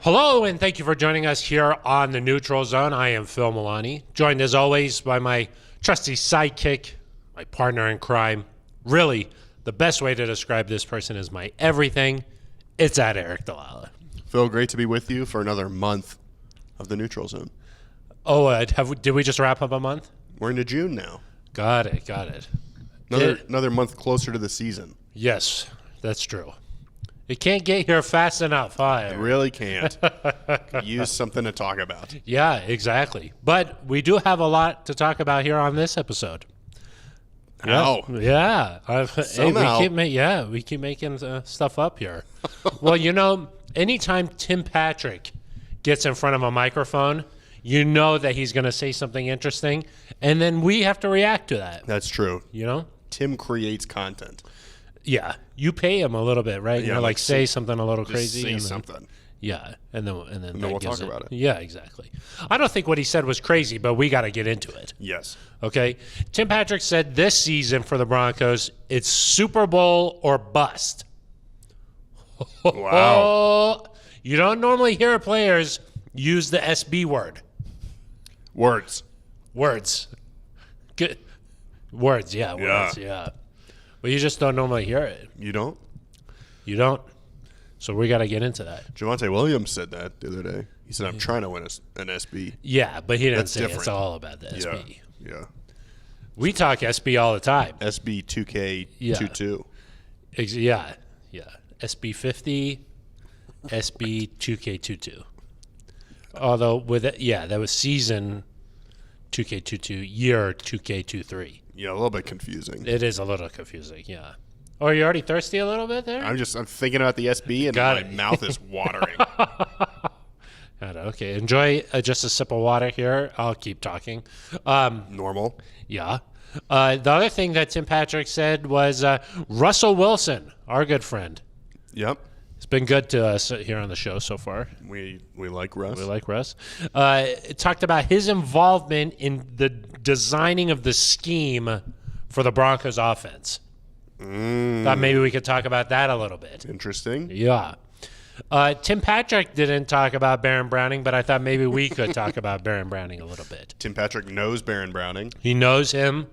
Hello, and thank you for joining us here on the Neutral Zone. I am Phil Milani, joined as always by my trusty sidekick, my partner in crime. Really, the best way to describe this person is my everything. It's at Eric Dalala. Phil, great to be with you for another month of the Neutral Zone. Oh, did we just wrap up a month? We're into June now. Got it. Another month closer to the season. Yes, that's true. It can't get here fast enough, huh? It really can't. Use something to talk about. Yeah, exactly. But we do have a lot to talk about here on this episode. How? Yeah. Somehow. We keep making stuff up here. Well, anytime Tim Patrick gets in front of a microphone, you know that he's going to say something interesting, and then we have to react to that. That's true. Tim creates content. Yeah. You pay him a little bit, right? Yeah, say something a little crazy. Say something. Yeah, and then we'll talk about it. Yeah, exactly. I don't think what he said was crazy, but we got to get into it. Yes. Okay? Tim Patrick said this season for the Broncos, it's Super Bowl or bust. Wow. You don't normally hear players use the SB word. Words. Good. Words, yeah. But you just don't normally hear it. You don't? You don't? So we got to get into that. Javonte Williams said that the other day. He said, I'm trying to win an SB. Yeah, but he didn't That's say different. it's all about the SB. Yeah. We talk SB all the time. SB 2K22. Yeah. SB 50, SB 2K22. Although that was season 2K22, year 2K23. Yeah, a little bit confusing. It is a little confusing, yeah. Oh, are you already thirsty a little bit there? I'm thinking about the SB and my mouth is watering. Okay, enjoy just a sip of water here. I'll keep talking. Normal. Yeah. The other thing that Tim Patrick said was Russell Wilson, our good friend. Yep. It's been good to us here on the show so far. We like Russ. We like Russ. It talked about his involvement in the designing of the scheme for the Broncos offense. Thought maybe we could talk about that a little bit. Interesting. Yeah. Tim Patrick didn't talk about Baron Browning, but I thought maybe we could talk about Baron Browning a little bit. Tim Patrick knows Baron Browning. He knows him.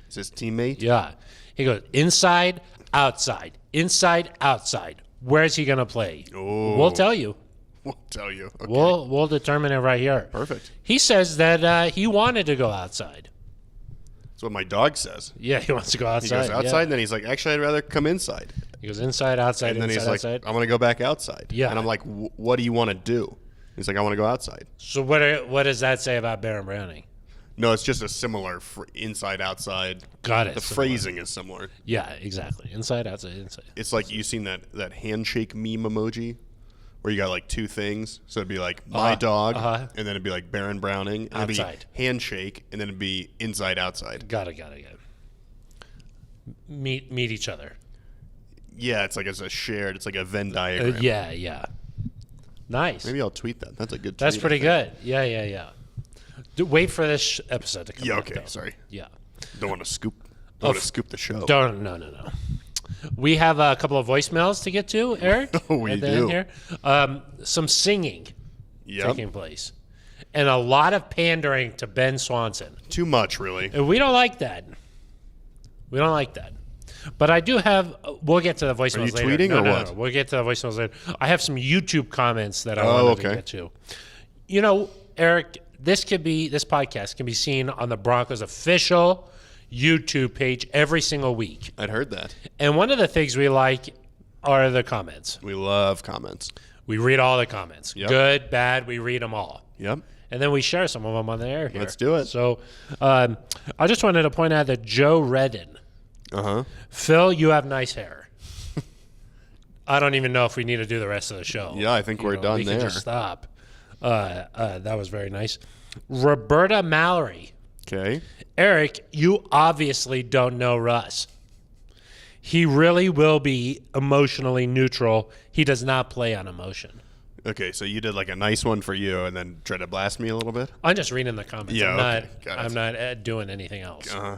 Is his teammate? Yeah. He goes inside, outside, inside, outside. Where's he going to play? Oh. We'll tell you. We'll tell you. Okay. We'll determine it right here. Perfect. He says that he wanted to go outside. That's what my dog says. Yeah, he wants to go outside. He goes outside, yeah. and then he's like, actually, I'd rather come inside. He goes inside, outside, And then inside, he's like, outside. I'm going to go back outside. Yeah. And I'm like, what do you want to do? He's like, I want to go outside. So what does that say about Baron Browning? No, it's just a similar inside, outside. Got it. The similar. phrasing is similar. Yeah, exactly. Inside, outside, inside. It's like you've seen that handshake meme emoji where you got like two things. So it'd be like my dog, and then it'd be like Baron Browning. And Outside. it'd be handshake, and then it'd be inside, outside. Got it. Meet each other. Yeah, it's like it's like a Venn diagram. Yeah. Nice. Maybe I'll tweet that. That's a good tweet. That's pretty good. Yeah. Wait for this episode to come Yeah, out, okay, though. sorry. Yeah. Don't want to scoop the show. No. We have a couple of voicemails to get to, Eric. Oh, we at the end do. Here. Some singing taking place. And a lot of pandering to Ben Swanson. Too much, really. And we don't like that. But I do have we'll get to the voicemails later. Are you tweeting or what? No. We'll get to the voicemails later. I have some YouTube comments that I wanted to get to. Eric, this podcast can be seen on the Broncos official YouTube page every single week. I'd heard that. And one of the things we like are the comments. We love comments. We read all the comments. Yep. Good, bad, we read them all. Yep. And then we share some of them on the air here. Let's do it. So I just wanted to point out that Joe Redden. Phil, you have nice hair. I don't even know if we need to do the rest of the show. Yeah, I think we're done we there. We can just stop. That was very nice. Roberta Mallory. Okay. Eric, you obviously don't know Russ. He really will be emotionally neutral. He does not play on emotion. Okay, so you did like a nice one for you and then tried to blast me a little bit? I'm just reading the comments. Yeah, I'm not doing anything else. Uh-huh.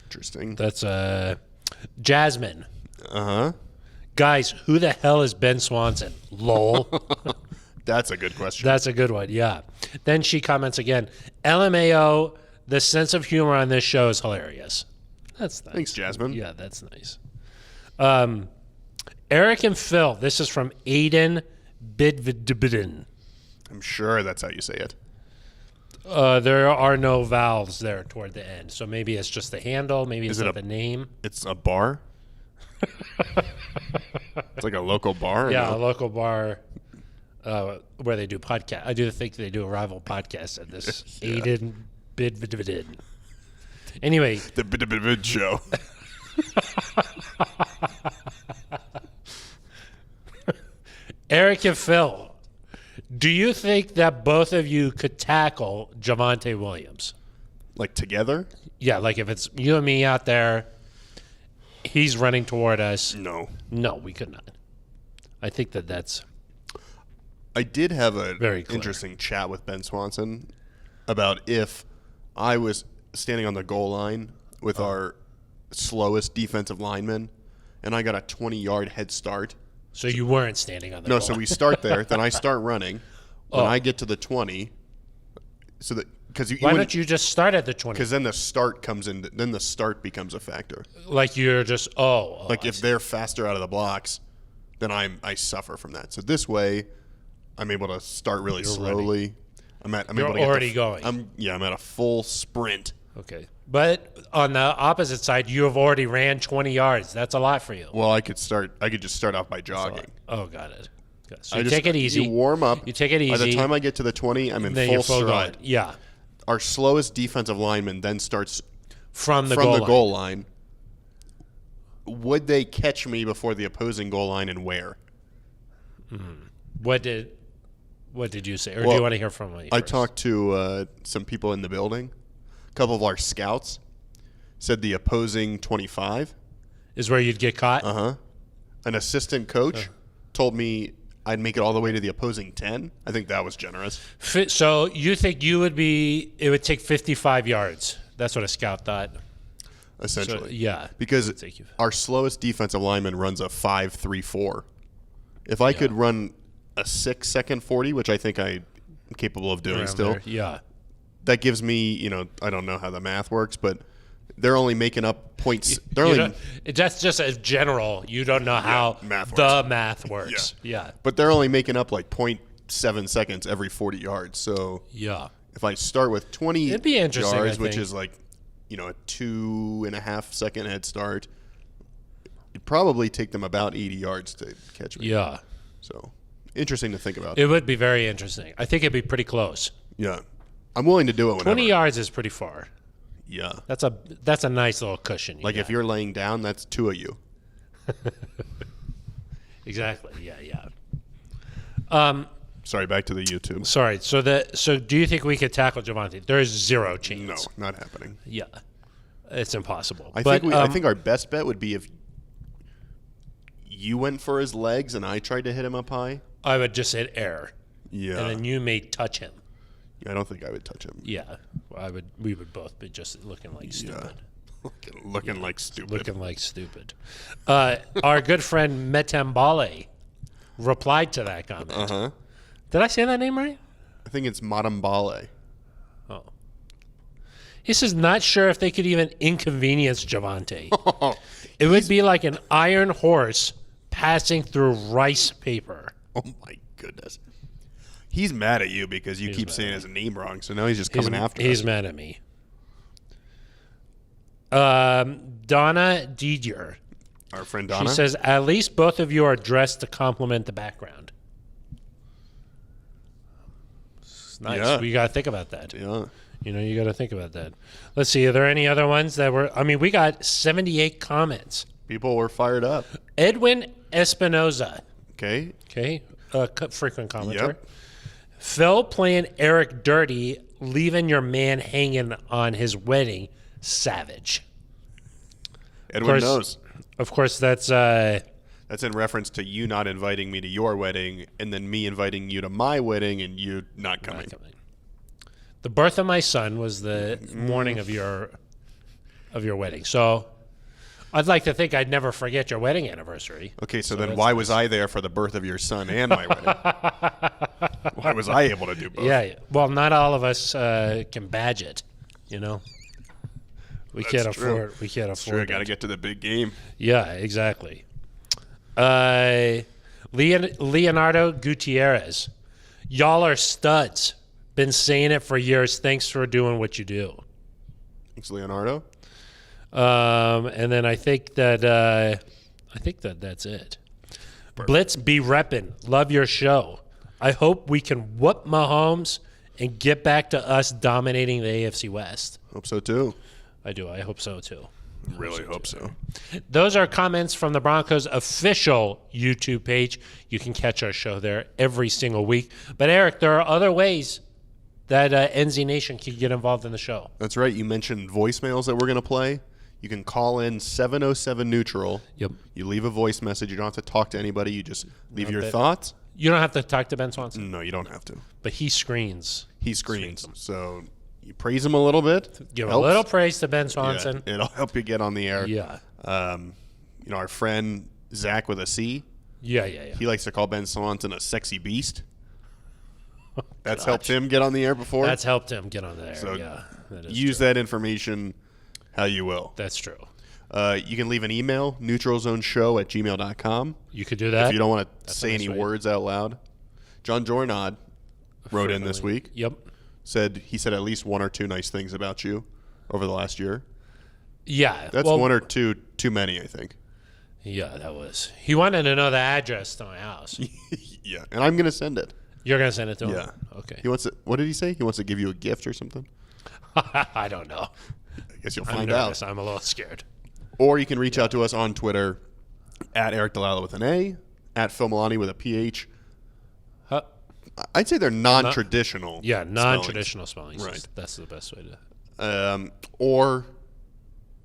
Interesting. That's Jasmine. Uh-huh. Guys, who the hell is Ben Swanson? Lol. That's a good question. That's a good one, yeah. Then she comments again, LMAO, the sense of humor on this show is hilarious. That's nice. Thanks, Jasmine. Yeah, that's nice. Eric and Phil, this is from Aiden Bidvidibidin. I'm sure that's how you say it. There are no vowels there toward the end, so maybe it's just the handle, maybe it's like the name. It's a bar? It's like a local bar? Yeah, a local bar where they do podcast. I do think they do a rival podcast at this. Yeah. Aiden Bidvidibidin. Anyway. The Bidvidibid show. Eric and Phil, do you think that both of you could tackle Javonte Williams? Like together? Yeah, like if it's you and me out there, he's running toward us. No. No, we could not. I think that's I did have a very clear. Interesting chat with Ben Swanson about if I was standing on the goal line with our slowest defensive lineman and I got a 20-yard head start. So you weren't standing on the goal line. No, so we start there, then I start running. When I get to the 20, so that why don't you just start at the 20? Because then the start comes in. Then the start becomes a factor. Like you're just like if they're faster out of the blocks, then I suffer from that. So this way, I'm able to start really slowly. I'm already going. I'm at a full sprint. Okay, but on the opposite side, you have already ran 20 yards. That's a lot for you. Well, I could just start off by jogging. Oh, got it. So you take it easy. You warm up. You take it easy. By the time I get to the 20, I'm in full stride. Yeah. Our slowest defensive lineman then starts from the goal line. Would they catch me before the opposing goal line and where? What did you say? Or do you want to hear from me? I talked to some people in the building. A couple of our scouts said the opposing 25 is where you'd get caught. An assistant coach told me I'd make it all the way to the opposing 10. I think that was generous. So you think it would take 55 yards? That's what a scout thought. Essentially. So, yeah. Because our slowest defensive lineman runs a 5.34. If I could run a 6-second 40, which I think I'm capable of doing still. Yeah. That gives me, I don't know how the math works, but they're only making up points. That's just a general. You don't know how the math works. Yeah. But they're only making up like 0.7 seconds every 40 yards. So if I start with 20 it'd be interesting, yards, which is like, a 2.5 second head start, it'd probably take them about 80 yards to catch me. Yeah. So interesting to think about. It would be very interesting. I think it'd be pretty close. Yeah. I'm willing to do it whenever. 20 yards is pretty far. Yeah. That's a nice little cushion. Like if you're laying down, that's two of you. Exactly. Yeah. Sorry, back to the YouTube. Sorry. So do you think we could tackle Javonte? There is zero chance. No, not happening. Yeah. It's impossible. I think our best bet would be if you went for his legs and I tried to hit him up high. I would just hit air. Yeah. And then you may touch him. I don't think I would touch him. Yeah, we would both be just looking like stupid. Looking like stupid. Looking like stupid. Our good friend Metambale replied to that comment. Did I say that name right? I think it's Madambale. Oh. He says, not sure if they could even inconvenience Javonte. It would be like an iron horse passing through rice paper. Oh, my goodness. He's mad at you because you keep saying his name wrong, so now he's just coming after us. He's mad at me. Donna Didier. Our friend Donna? She says, at least both of you are dressed to complement the background. It's nice. Yeah. We got to think about that. Yeah. You got to think about that. Let's see. Are there any other ones that were... we got 78 comments. People were fired up. Edwin Espinoza. Okay. Frequent commenter. Yep. Phil playing Eric dirty, leaving your man hanging on his wedding. Savage. Edwin knows. Of course, that's in reference to you not inviting me to your wedding, and then me inviting you to my wedding, and you not coming. The birth of my son was the morning of your wedding. So I'd like to think I'd never forget your wedding anniversary. Okay, so then why was I there for the birth of your son and my wedding? Why was I able to do both? Yeah. Well, not all of us can badge it. You know, we can't afford. We can't afford. Sure, got to get to the big game. Yeah, exactly. Leonardo Gutierrez, y'all are studs. Been saying it for years. Thanks for doing what you do. Thanks, Leonardo. And then I think that that's it. Perfect. Blitz be reppin'. Love your show. I hope we can whoop Mahomes and get back to us dominating the AFC West. Hope so too. I do. I hope so too. Really hope so. Those are comments from the Broncos official YouTube page. You can catch our show there every single week. But Eric, there are other ways that NZ Nation can get involved in the show. That's right. You mentioned voicemails that we're going to play. You can call in 707 Neutral. Yep. You leave a voice message. You don't have to talk to anybody. You just leave your thoughts. You don't have to talk to Ben Swanson. No, you don't have to. But he screens. He screens. So you praise him a little bit. Give Helps. a little praise to Ben Swanson. Yeah, it'll help you get on the air. Yeah. Our friend Zach with a C. Yeah. He likes to call Ben Swanson a sexy beast. That's helped him get on the air before. That's helped him get on the air. So yeah. use that information how you will. That's true. You can leave an email, neutralzoneshow@gmail.com. You could do that. If you don't want to That's say any words out loud. John Jornad wrote in this week. Yep. He said at least one or two nice things about you over the last year. Yeah. That's one or two too many, I think. Yeah, that was. He wanted to know the address to my house. Yeah, and I'm going to send it. You're going to send it to him? Yeah. Okay. He wants to, what did he say? He wants to give you a gift or something? I don't know. I guess you'll I'm find nervous. out. I'm a little scared. Or you can reach out to us on Twitter at Eric Delilah with an A, at Phil Milani with a PH. I'd say they're non-traditional. Yeah, non-traditional spellings. Right. That's the best way to. Or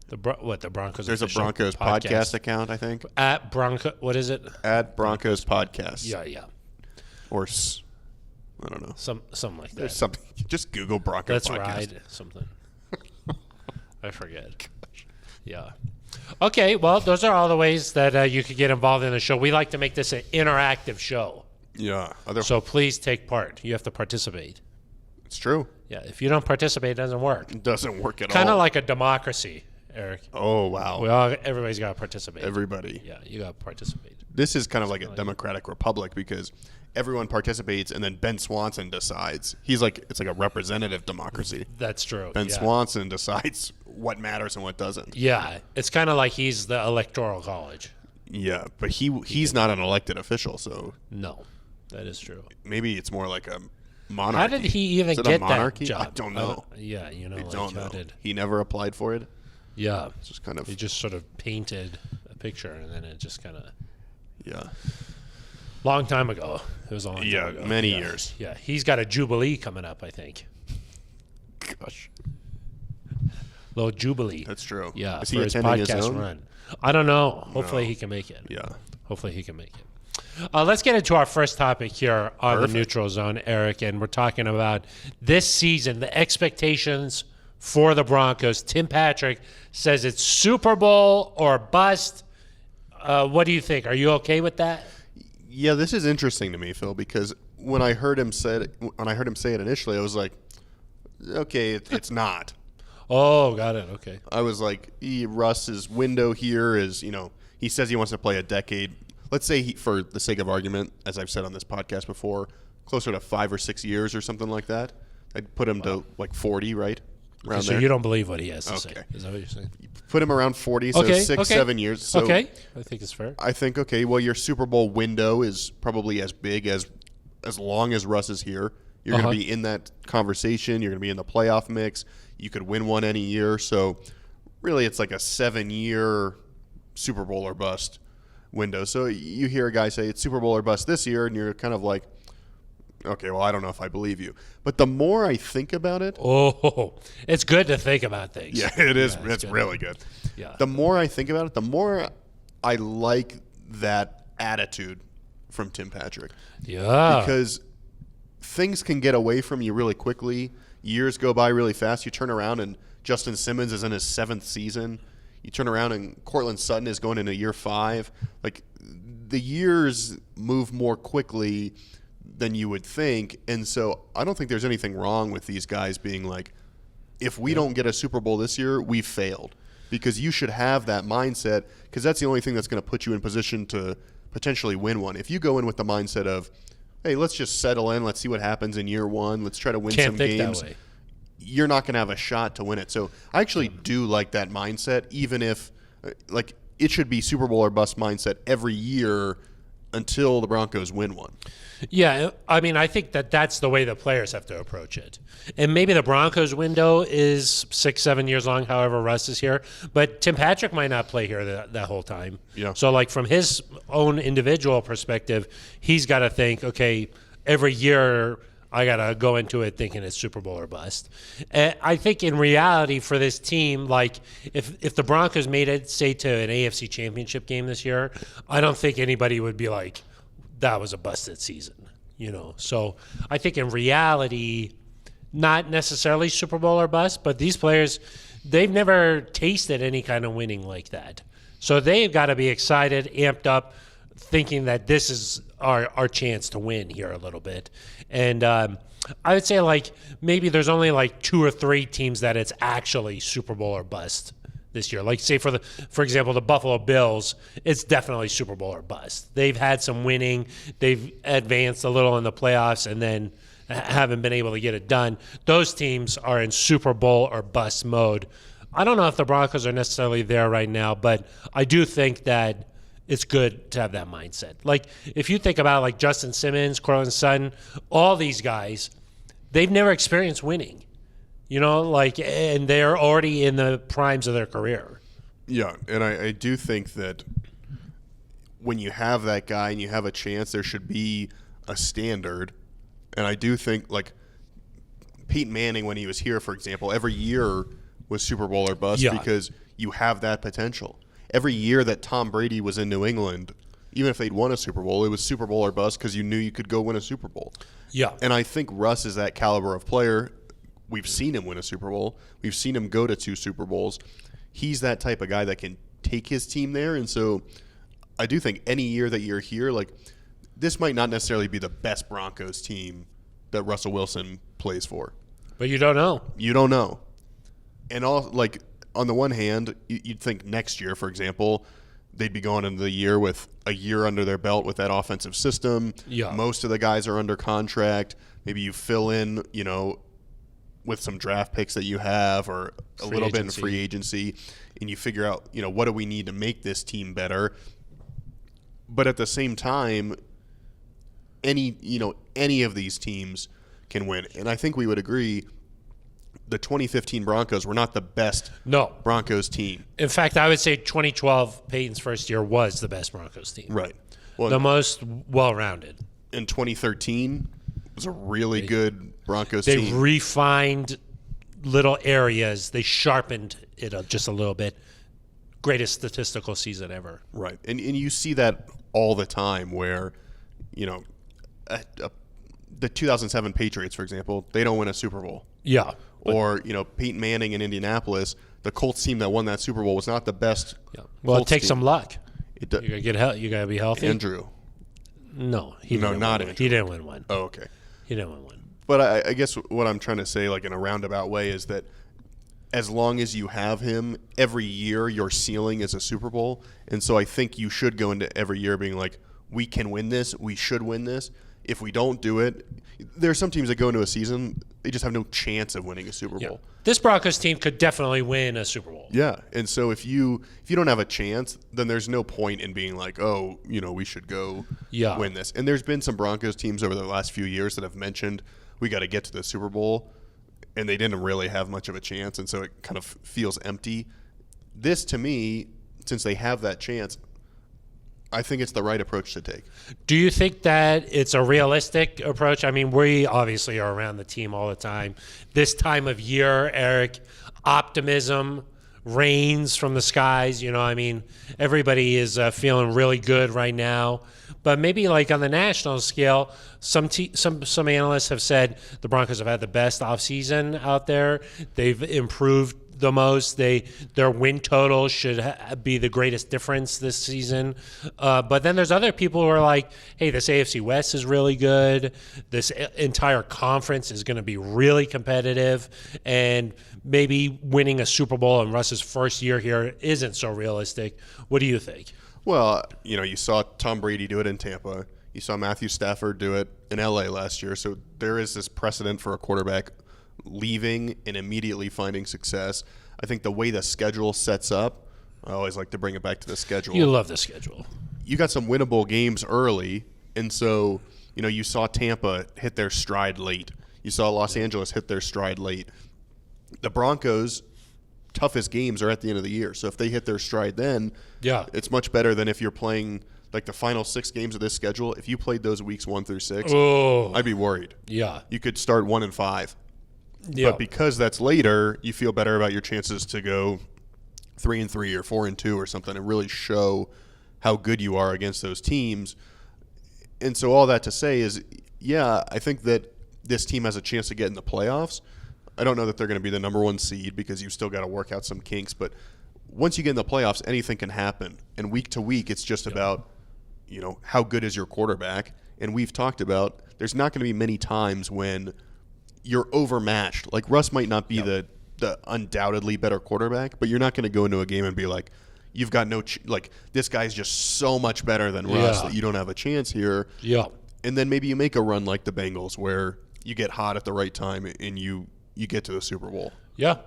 the Broncos. There's a Broncos podcast account, I think. At Bronco. What is it? At Broncos Podcast. Yeah. Or I don't know. Something like that. There's something. Just Google Broncos Let's Podcast. ride something. I forget. Yeah. Okay, well, those are all the ways that you could get involved in the show. We like to make this an interactive show. Yeah. So please take part. You have to participate. It's true. Yeah, if you don't participate, it doesn't work. It doesn't work at all. Kind of like a democracy, Eric. Oh, wow. Everybody's got to participate. Everybody. Yeah, you got to participate. This is kind of like a democratic republic because everyone participates and then Ben Swanson decides. It's like a representative democracy. That's true. Ben Swanson decides what matters and what doesn't. Yeah, it's kind of like he's the electoral college. Yeah, but he's not an elected official, so no, that is true. Maybe it's more like a monarchy. How did he even get that job? I don't know. Yeah, you know, I don't know. Did. He never applied for it. Yeah, it's just kind of. He just sort of painted a picture, and then it just kind of. Yeah. Long time ago. It was a long time ago. Yeah, many years. Yeah, he's got a jubilee coming up, I think. Gosh. Little jubilee. That's true. Yeah, is for he his attending podcast his own? run. I don't know. Hopefully he can make it. Yeah. Hopefully he can make it. Let's get into our first topic here on the Neutral Zone, Eric, and we're talking about this season, the expectations for the Broncos. Tim Patrick says it's Super Bowl or bust. What do you think? Are you okay with that? Yeah, this is interesting to me, Phil, because when I heard him say it initially, I was like, okay, it's not. Oh, got it. Okay. I was like, Russ's window here is, he says he wants to play a decade. Let's say, for the sake of argument, as I've said on this podcast before, closer to 5 or 6 years or something like that. I'd put him to like 40, right? Around so there. You don't believe what he has to say. Is that what you're saying? Put him around 40, so 6-7 years. So okay. I think it's fair. I think, okay, well, your Super Bowl window is probably as big as long as Russ is here. You're going to be in that conversation. You're going to be in the playoff mix. You could win one any year. So really it's like a 7-year Super Bowl or bust window. So you hear a guy say it's Super Bowl or bust this year, and you're kind of like, okay, well, I don't know if I believe you. But the more I think about it. Oh, it's good to think about things. Yeah, it is. Yeah, it's really good. Yeah. The more I think about it, the more I like that attitude from Tim Patrick. Yeah. Because things can get away from you really quickly. Years go by really fast. You turn around and Justin Simmons is in his 7th season. You turn around and Cortland Sutton is going into year 5. Like, the years move more quickly than you would think. And so I don't think there's anything wrong with these guys being like, if we don't get a Super Bowl this year, we failed. Because you should have that mindset, because that's the only thing that's going to put you in position to potentially win one. If you go in with the mindset of, hey, let's just settle in, let's see what happens in year one, let's try to win some games, you're not going to have a shot to win it. So I actually do like that mindset, even if like it should be Super Bowl or bust mindset every year until the Broncos win one. Yeah, I mean, I think that's the way the players have to approach it. And maybe the Broncos window is 6-7 years long, however Russ is here. But Tim Patrick might not play here that whole time. Yeah. So, like, from his own individual perspective, he's got to think, okay, every year I got to go into it thinking it's Super Bowl or bust. And I think in reality for this team, like, if the Broncos made it, say, to an AFC Championship game this year, I don't think anybody would be like, that was a busted season, you know. So I think in reality, not necessarily Super Bowl or bust, but these players, they've never tasted any kind of winning like that. So they've got to be excited, amped up, thinking that this is our chance to win here a little bit. And I would say, like, maybe there's only like 2 or 3 teams that it's actually Super Bowl or bust this year. Like, say, for example, the Buffalo Bills, it's definitely Super Bowl or bust. They've had some winning. They've advanced a little in the playoffs and then haven't been able to get it done. Those teams are in Super Bowl or bust mode. I don't know if the Broncos are necessarily there right now, but I do think that it's good to have that mindset. Like, if you think about, like, Justin Simmons, Cortland Sutton, all these guys, they've never experienced winning. You know, like, and they're already in the primes of their career. Yeah, and I do think that when you have that guy and you have a chance, there should be a standard. And I do think, like, Peyton Manning, when he was here, for example, every year was Super Bowl or bust because you have that potential. Every year that Tom Brady was in New England, even if they'd won a Super Bowl, it was Super Bowl or bust because you knew you could go win a Super Bowl. Yeah. And I think Russ is that caliber of player. We've seen him win a Super Bowl. We've seen him go to 2 Super Bowls. He's that type of guy that can take his team there. And so I do think any year that you're here, like, this might not necessarily be the best Broncos team that Russell Wilson plays for. But you don't know. You don't know. And all, like, on the one hand, you'd think next year, for example, they'd be going into the year with a year under their belt with that offensive system. Yeah. Most of the guys are under contract. Maybe you fill in, you know, with some draft picks that you have or a little bit in free agency, and you figure out, you know, what do we need to make this team better? But at the same time, any of these teams can win. And I think we would agree the 2015 Broncos were not the best Broncos team. In fact, I would say 2012, Peyton's first year, was the best Broncos team. Right. Well, the most well-rounded. In 2013 was a really good Broncos team. They refined little areas. They sharpened it up just a little bit. Greatest statistical season ever. Right. And you see that all the time where, you know, the 2007 Patriots, for example, they don't win a Super Bowl. Yeah. Or, you know, Peyton Manning in Indianapolis, the Colts team that won that Super Bowl was not the best. Yeah. Well, Colts it takes team. some luck. You gotta be healthy. Andrew. No, he didn't win one. Oh, okay. He didn't win one. But I guess what I'm trying to say, like in a roundabout way, is that as long as you have him, every year your ceiling is a Super Bowl. And so I think you should go into every year being like, we can win this, we should win this. If we don't do it, there are some teams that go into a season, they just have no chance of winning a Super Bowl. This Broncos team could definitely win a Super Bowl. Yeah, and so if you don't have a chance, then there's no point in being like, oh, you know, we should go win this. And there's been some Broncos teams over the last few years that have mentioned we got to get to the Super Bowl, and they didn't really have much of a chance, and so it kind of feels empty. This, to me, since they have that chance, I think it's the right approach to take. Do you think that it's a realistic approach? I mean, we obviously are around the team all the time. This time of year, Eric, optimism rains from the skies. You know, I mean, everybody is feeling really good right now. But maybe like on the national scale, some analysts have said the Broncos have had the best offseason out there. They've improved the most. Their win total should be the greatest difference this season. But then there's other people who are like, hey, this AFC West is really good. This entire conference is going to be really competitive. And maybe winning a Super Bowl in Russ's first year here isn't so realistic. What do you think? Well, you saw Tom Brady do it in Tampa. You saw Matthew Stafford do it in LA last year. So there is this precedent for a quarterback leaving and immediately finding success. I think the way the schedule sets up, I always like to bring it back to the schedule. You love the schedule. You got some winnable games early, and so you saw Tampa hit their stride late. You saw Los Angeles hit their stride late. The Broncos' toughest games are at the end of the year. So if they hit their stride then, it's much better than if you're playing like the final 6 games of this schedule. If you played those weeks 1 through 6, I'd be worried. Yeah. You could start 1-5. Yeah. But because that's later, you feel better about your chances to go 3-3 or 4-2 or something and really show how good you are against those teams. And so all that to say is, I think that this team has a chance to get in the playoffs. I don't know that they're going to be the number 1 seed because you've still got to work out some kinks. But once you get in the playoffs, anything can happen. And week to week, it's just about, how good is your quarterback. And we've talked about there's not going to be many times when you're overmatched. Like Russ might not be the undoubtedly better quarterback, but you're not going to go into a game and be like, you've got no this guy's just so much better than Russ that you don't have a chance here. Yeah. And then maybe you make a run like the Bengals where you get hot at the right time and you get to the Super Bowl. Yeah.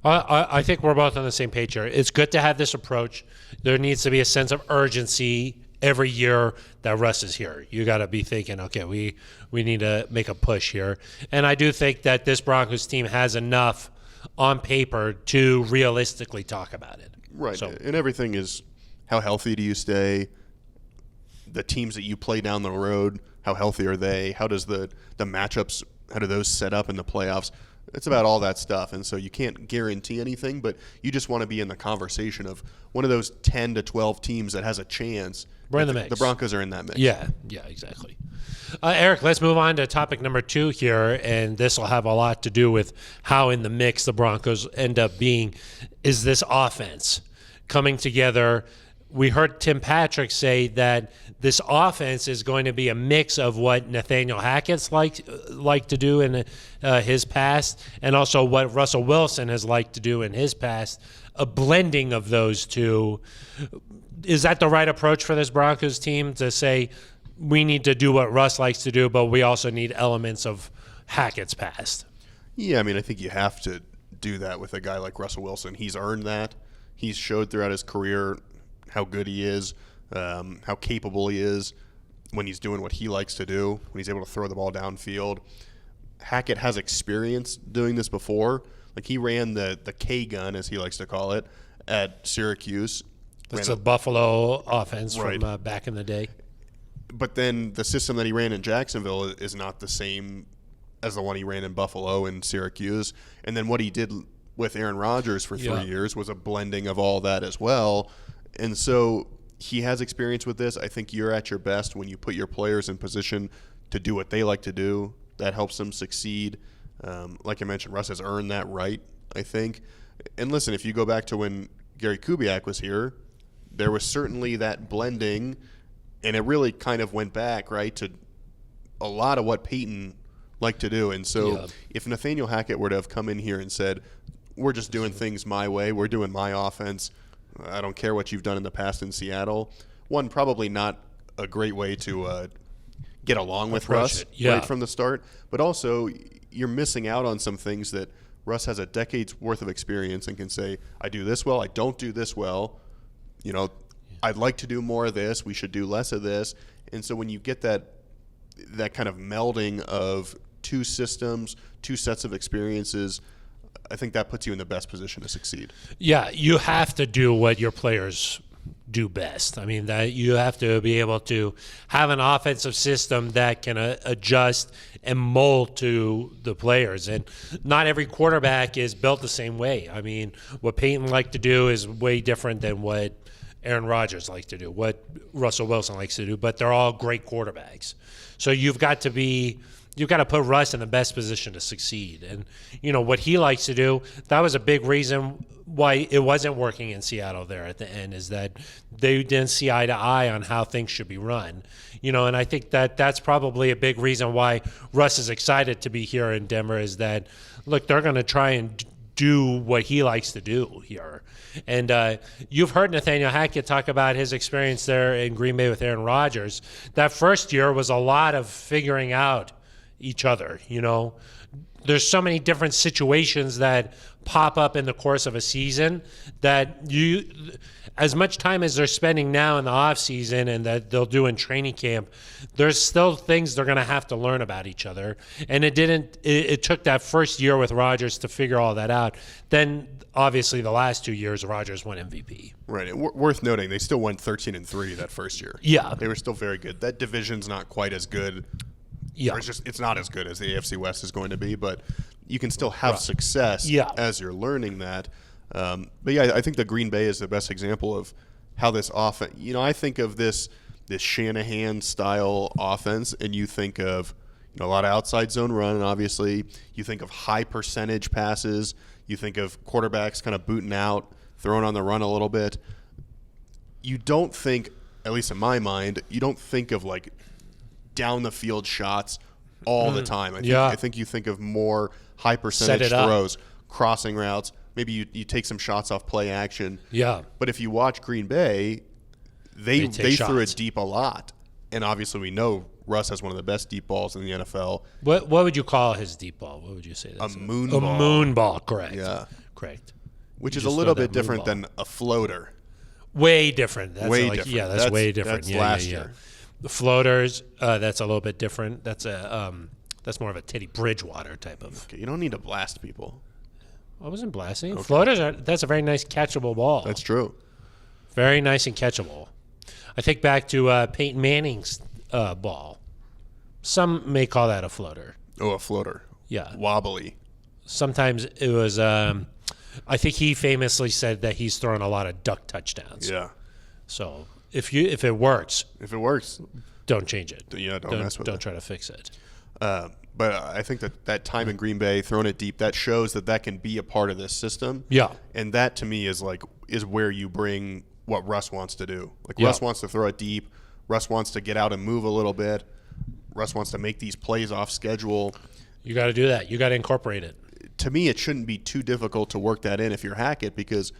I think we're both on the same page here. It's good to have this approach. There needs to be a sense of urgency every year that Russ is here. You got to be thinking, okay, we need to make a push here. And I do think that this Broncos team has enough on paper to realistically talk about it. Right. So, and everything is how healthy do you stay? The teams that you play down the road, how healthy are they? How does the matchups, how do those set up in the playoffs? It's about all that stuff. And so you can't guarantee anything, but you just want to be in the conversation of one of those 10 to 12 teams that has a chance. We're in the mix. The Broncos are in that mix. Yeah, exactly. Eric, let's move on to topic number 2 here, and this will have a lot to do with how in the mix the Broncos end up being. Is this offense coming together? We heard Tim Patrick say that this offense is going to be a mix of what Nathaniel Hackett's like to do in his past, and also what Russell Wilson has liked to do in his past, a blending of those two. Is that the right approach for this Broncos team to say we need to do what Russ likes to do, but we also need elements of Hackett's past? Yeah, I mean, I think you have to do that with a guy like Russell Wilson. He's earned that. He's showed throughout his career how good he is, how capable he is when he's doing what he likes to do, when he's able to throw the ball downfield. Hackett has experience doing this before. Like he ran the K gun, as he likes to call it, at Syracuse. That's a Buffalo offense from back in the day. But then the system that he ran in Jacksonville is not the same as the one he ran in Buffalo and Syracuse. And then what he did with Aaron Rodgers for 3 years was a blending of all that as well. And so he has experience with this. I think you're at your best when you put your players in position to do what they like to do. That helps them succeed. Like I mentioned, Russ has earned that right, I think. And listen, if you go back to when Gary Kubiak was here, there was certainly that blending, and it really kind of went back, right, to a lot of what Peyton liked to do. And so if Nathaniel Hackett were to have come in here and said, we're just doing things my way, we're doing my offense, I don't care what you've done in the past in Seattle, one, probably not a great way to get along with Russ right from the start, but also you're missing out on some things that Russ has a decade's worth of experience and can say, I do this well, I don't do this well. I'd like to do more of this. We should do less of this. And so when you get that kind of melding of two systems, two sets of experiences, I think that puts you in the best position to succeed. Yeah, you have to do what your players do best. I mean, that you have to be able to have an offensive system that can adjust and mold to the players. And not every quarterback is built the same way. I mean, what Peyton liked to do is way different than what Aaron Rodgers likes to do, what Russell Wilson likes to do, but they're all great quarterbacks. So you've got to be you've got to put Russ in the best position to succeed. And, what he likes to do, that was a big reason why it wasn't working in Seattle there at the end, is that they didn't see eye to eye on how things should be run. And I think that's probably a big reason why Russ is excited to be here in Denver, is that, look, they're going to try and do what he likes to do here. And you've heard Nathaniel Hackett talk about his experience there in Green Bay with Aaron Rodgers. That first year was a lot of figuring out each other. There's so many different situations that pop up in the course of a season that as much time as they're spending now in the off season and that they'll do in training camp, there's still things they're going to have to learn about each other. And it took that first year with Rodgers to figure all that out. Then obviously the last 2 years Rodgers won MVP. Right. And worth noting, they still won 13-3 that first year. Yeah. They were still very good. That division's not quite as good. Yeah. It's not as good as the AFC West is going to be, but you can still have success as you're learning that. But yeah, I think the Green Bay is the best example of how this offense. I think of this Shanahan style offense, and you think of a lot of outside zone run, and obviously you think of high percentage passes. You think of quarterbacks kind of booting out, throwing on the run a little bit. You don't think, at least in my mind, you don't think of like down the field shots all the time. I think you think of more high percentage throws, crossing routes. Maybe you take some shots off play action. Yeah. But if you watch Green Bay, they threw it deep a lot. And obviously we know Russ has one of the best deep balls in the NFL. What would you call his deep ball? What would you say? A moon ball. A moon ball, correct. Yeah. Correct. Which is a little bit different than a floater. Way different. That's way different. Yeah, that's way different. That's last year. The floaters, that's a little bit different. That's more of a Teddy Bridgewater type of. Okay, you don't need to blast people. I wasn't blasting. Okay. Floaters that's a very nice catchable ball. That's true. Very nice and catchable. I think back to Peyton Manning's ball. Some may call that a floater. Oh, a floater. Yeah. Wobbly. Sometimes it was. I think he famously said that he's thrown a lot of duck touchdowns. Yeah. So if it works, don't change it. Yeah, don't mess with it. Don't try to fix it. But I think that time in Green Bay, throwing it deep, that shows that can be a part of this system. Yeah. And that to me is where you bring what Russ wants to do. Russ wants to throw it deep. Russ wants to get out and move a little bit. Russ wants to make these plays off schedule. You got to do that. You got to incorporate it. To me, it shouldn't be too difficult to work that in if you're Hackett, because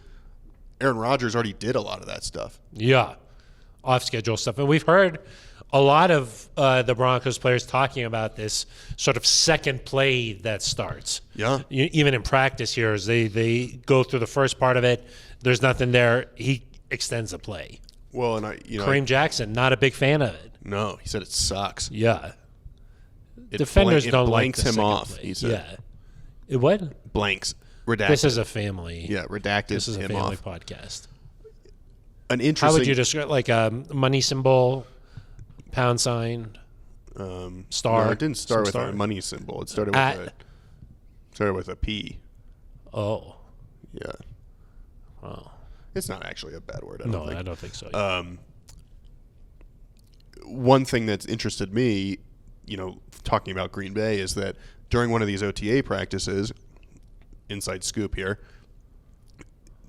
Aaron Rodgers already did a lot of that stuff. Yeah, off-schedule stuff. And we've heard a lot of the Broncos players talking about this sort of second play that starts. Yeah. Even in practice here, as they go through the first part of it, there's nothing there. He extends the play. Well, and Kareem Jackson, not a big fan of it. No, he said it sucks. Yeah. Defenders don't like the him off. Play. He said. Yeah. It what? Blanks. Redacted. This is a family. Yeah, redacted. This is a family off. podcast. An interesting. How would you describe a money symbol, pound sign, star? No, it didn't start with a money symbol. It started with a P. Oh. Yeah. Wow. It's not actually a bad word. I don't think so. One thing that's interested me, talking about Green Bay, is that during one of these OTA practices, inside scoop here,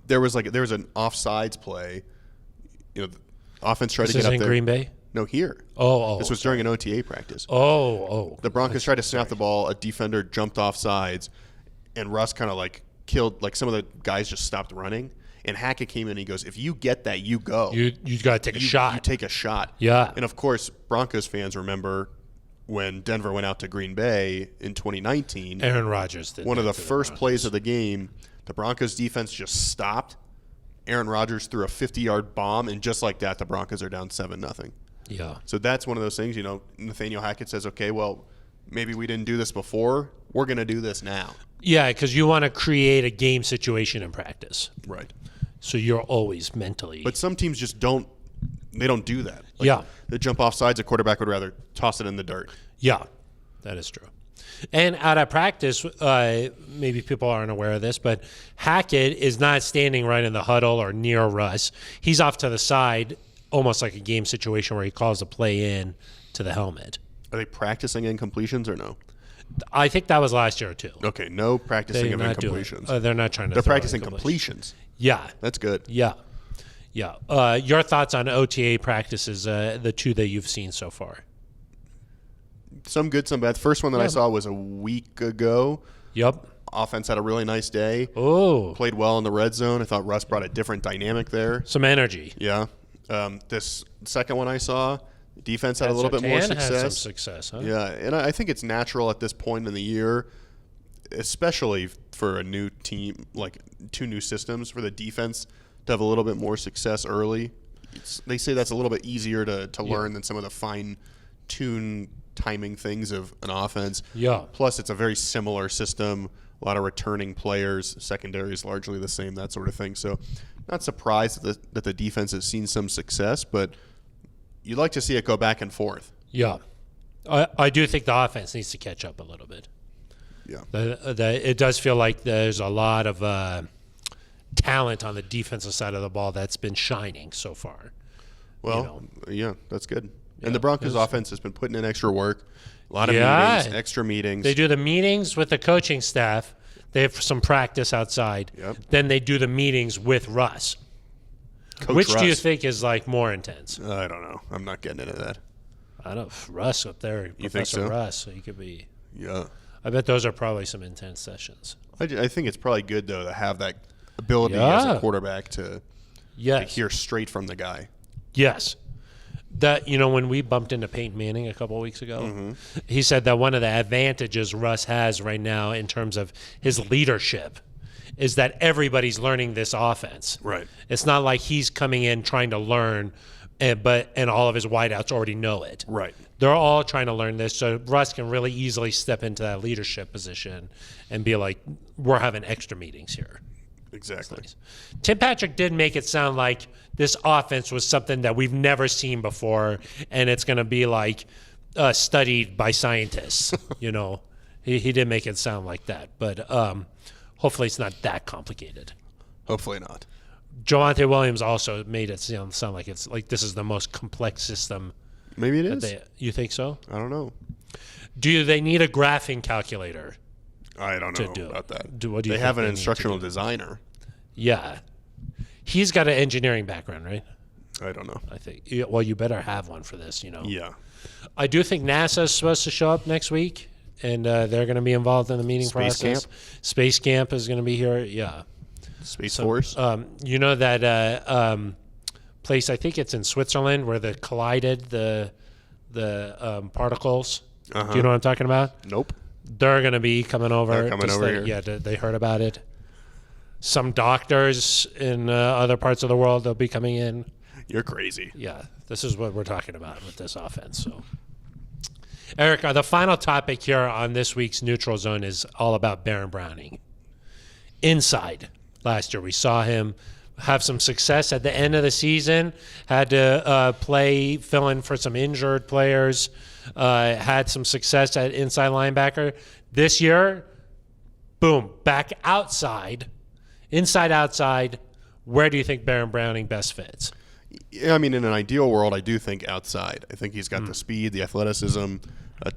there was an offsides play. The offense tried to get up there. This is in Green Bay? No, here. Oh. This was during an OTA practice. Oh. The Broncos tried to snap the ball. A defender jumped off sides, and Russ kind of killed. Some of the guys just stopped running. And Hackett came in and he goes, if you get that, you go. You got to take a shot. You take a shot. Yeah. And, of course, Broncos fans remember when Denver went out to Green Bay in 2019. Aaron Rodgers did one of the first plays of the game, the Broncos defense just stopped. Aaron Rodgers threw a 50-yard bomb, and just like that, the Broncos are down 7-0. Yeah. So that's one of those things, Nathaniel Hackett says, okay, well, maybe we didn't do this before. We're going to do this now. Yeah, because you want to create a game situation in practice. Right. So you're always mentally. But some teams just don't. They don't do that. They jump off sides. A quarterback would rather toss it in the dirt. Yeah, that is true. And out of practice, maybe people aren't aware of this, but Hackett is not standing right in the huddle or near Russ. He's off to the side, almost like a game situation where he calls a play in to the helmet. Are they practicing incompletions or no? I think that was last year too. Okay, no practicing They're of not doing- incompletions. they're not trying to. They're throw practicing incompletions. completions. Yeah, That's good. yeah. Your thoughts on OTA practices, the two that you've seen so far? Some good, some bad. The first one that I saw was a week ago. Yep. Offense had a really nice day. Oh, Played well in the red zone. I thought Russ brought a different dynamic there. some energy. Yeah. This second one I saw, defense had a little bit more Surtain success. Had some success, huh? Yeah, and I think it's natural at this point in the year, especially for a new team, like two new systems, for the defense to have a little bit more success early. They say that's a little bit easier to learn than some of the fine-tune timing things of an offense. Yeah. Plus, it's a very similar system, a lot of returning players, secondary is largely the same, that sort of thing. So not surprised that the defense has seen some success, but you'd like to see it go back and forth. Yeah. I do think the offense needs to catch up a little bit. Yeah. It does feel like there's a lot of talent on the defensive side of the ball that's been shining so far. Well, yeah, that's good. And the Broncos offense has been putting in extra work, a lot of Yeah. meetings, extra meetings. They do the meetings with the coaching staff. They have some practice outside. Yep. Then they do the meetings with Russ. Coach Which do you Russ. think is like more intense? I don't know. I'm not getting into that. I don't know. Russ up there, You think Professor so? Russ. So he could be. Yeah. I bet those are probably some intense sessions. I think it's probably good, though, to have that ability as Yeah. a quarterback to Yes. hear straight from the guy. Yes. That, when we bumped into Peyton Manning a couple of weeks ago, Mm-hmm. he said that one of the advantages Russ has right now in terms of his leadership is that everybody's learning this offense. Right. It's not like he's coming in trying to learn, and all of his wideouts already know it. Right. They're all trying to learn this, so Russ can really easily step into that leadership position and be like, we're having extra meetings here. Exactly. Tim Patrick did make it sound like this offense was something that we've never seen before, and it's going to be like studied by scientists. He did make it sound like that, but hopefully it's not that complicated. Hopefully not. Javonte Williams also made it sound like it's like this is the most complex system. Maybe it is. You think so? I don't know. Do they need a graphing calculator? I don't know do it. about that. What do you They think have an they need to instructional do? designer. Yeah. He's got an engineering background, right? I don't know. I think. Well, you better have one for this, Yeah. I do think NASA is supposed to show up next week, and they're going to be involved in the meeting Space process. Space Camp is going to be here. Yeah. Space Force. You know that place? I think it's in Switzerland where they collided the particles. Do you know what I'm talking about? Nope. They're going to be coming over. They're coming over here. Yeah, they heard about it. Some doctors in other parts of the world, they'll be coming in. You're crazy. Yeah, this is what we're talking about with this offense. So, Eric, the final topic here on this week's Neutral Zone is all about Baron Browning. Inside last year, we saw him have some success at the end of the season, had to fill in for some injured players, had some success at inside linebacker. This year, boom, back outside, inside, outside. Where do you think Baron Browning best fits? Yeah, I mean, in an ideal world, I do think outside. I think he's got the speed, the athleticism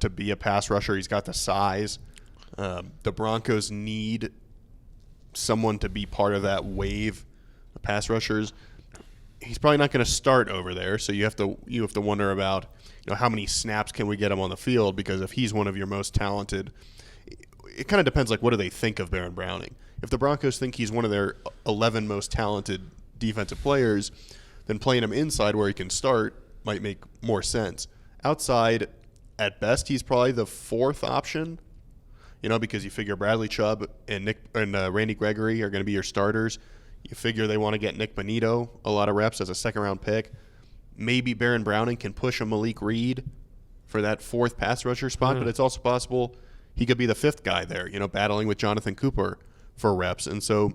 to be a pass rusher. He's got the size. The Broncos need someone to be part of that wave of pass rushers. He's probably not going to start over there, so you have to wonder about how many snaps can we get him on the field, because if he's one of your most talented, it kind of depends. Like, what do they think of Baron Browning? If the Broncos think he's one of their 11 most talented defensive players, then playing him inside where he can start might make more sense. Outside, at best, he's probably the fourth option, because you figure Bradley Chubb and Randy Gregory are going to be your starters. You figure they want to get Nick Bonito a lot of reps as a second-round pick. Maybe Baron Browning can push a Malik Reed for that fourth pass rusher spot, but it's also possible he could be the fifth guy there, battling with Jonathan Cooper for reps. And so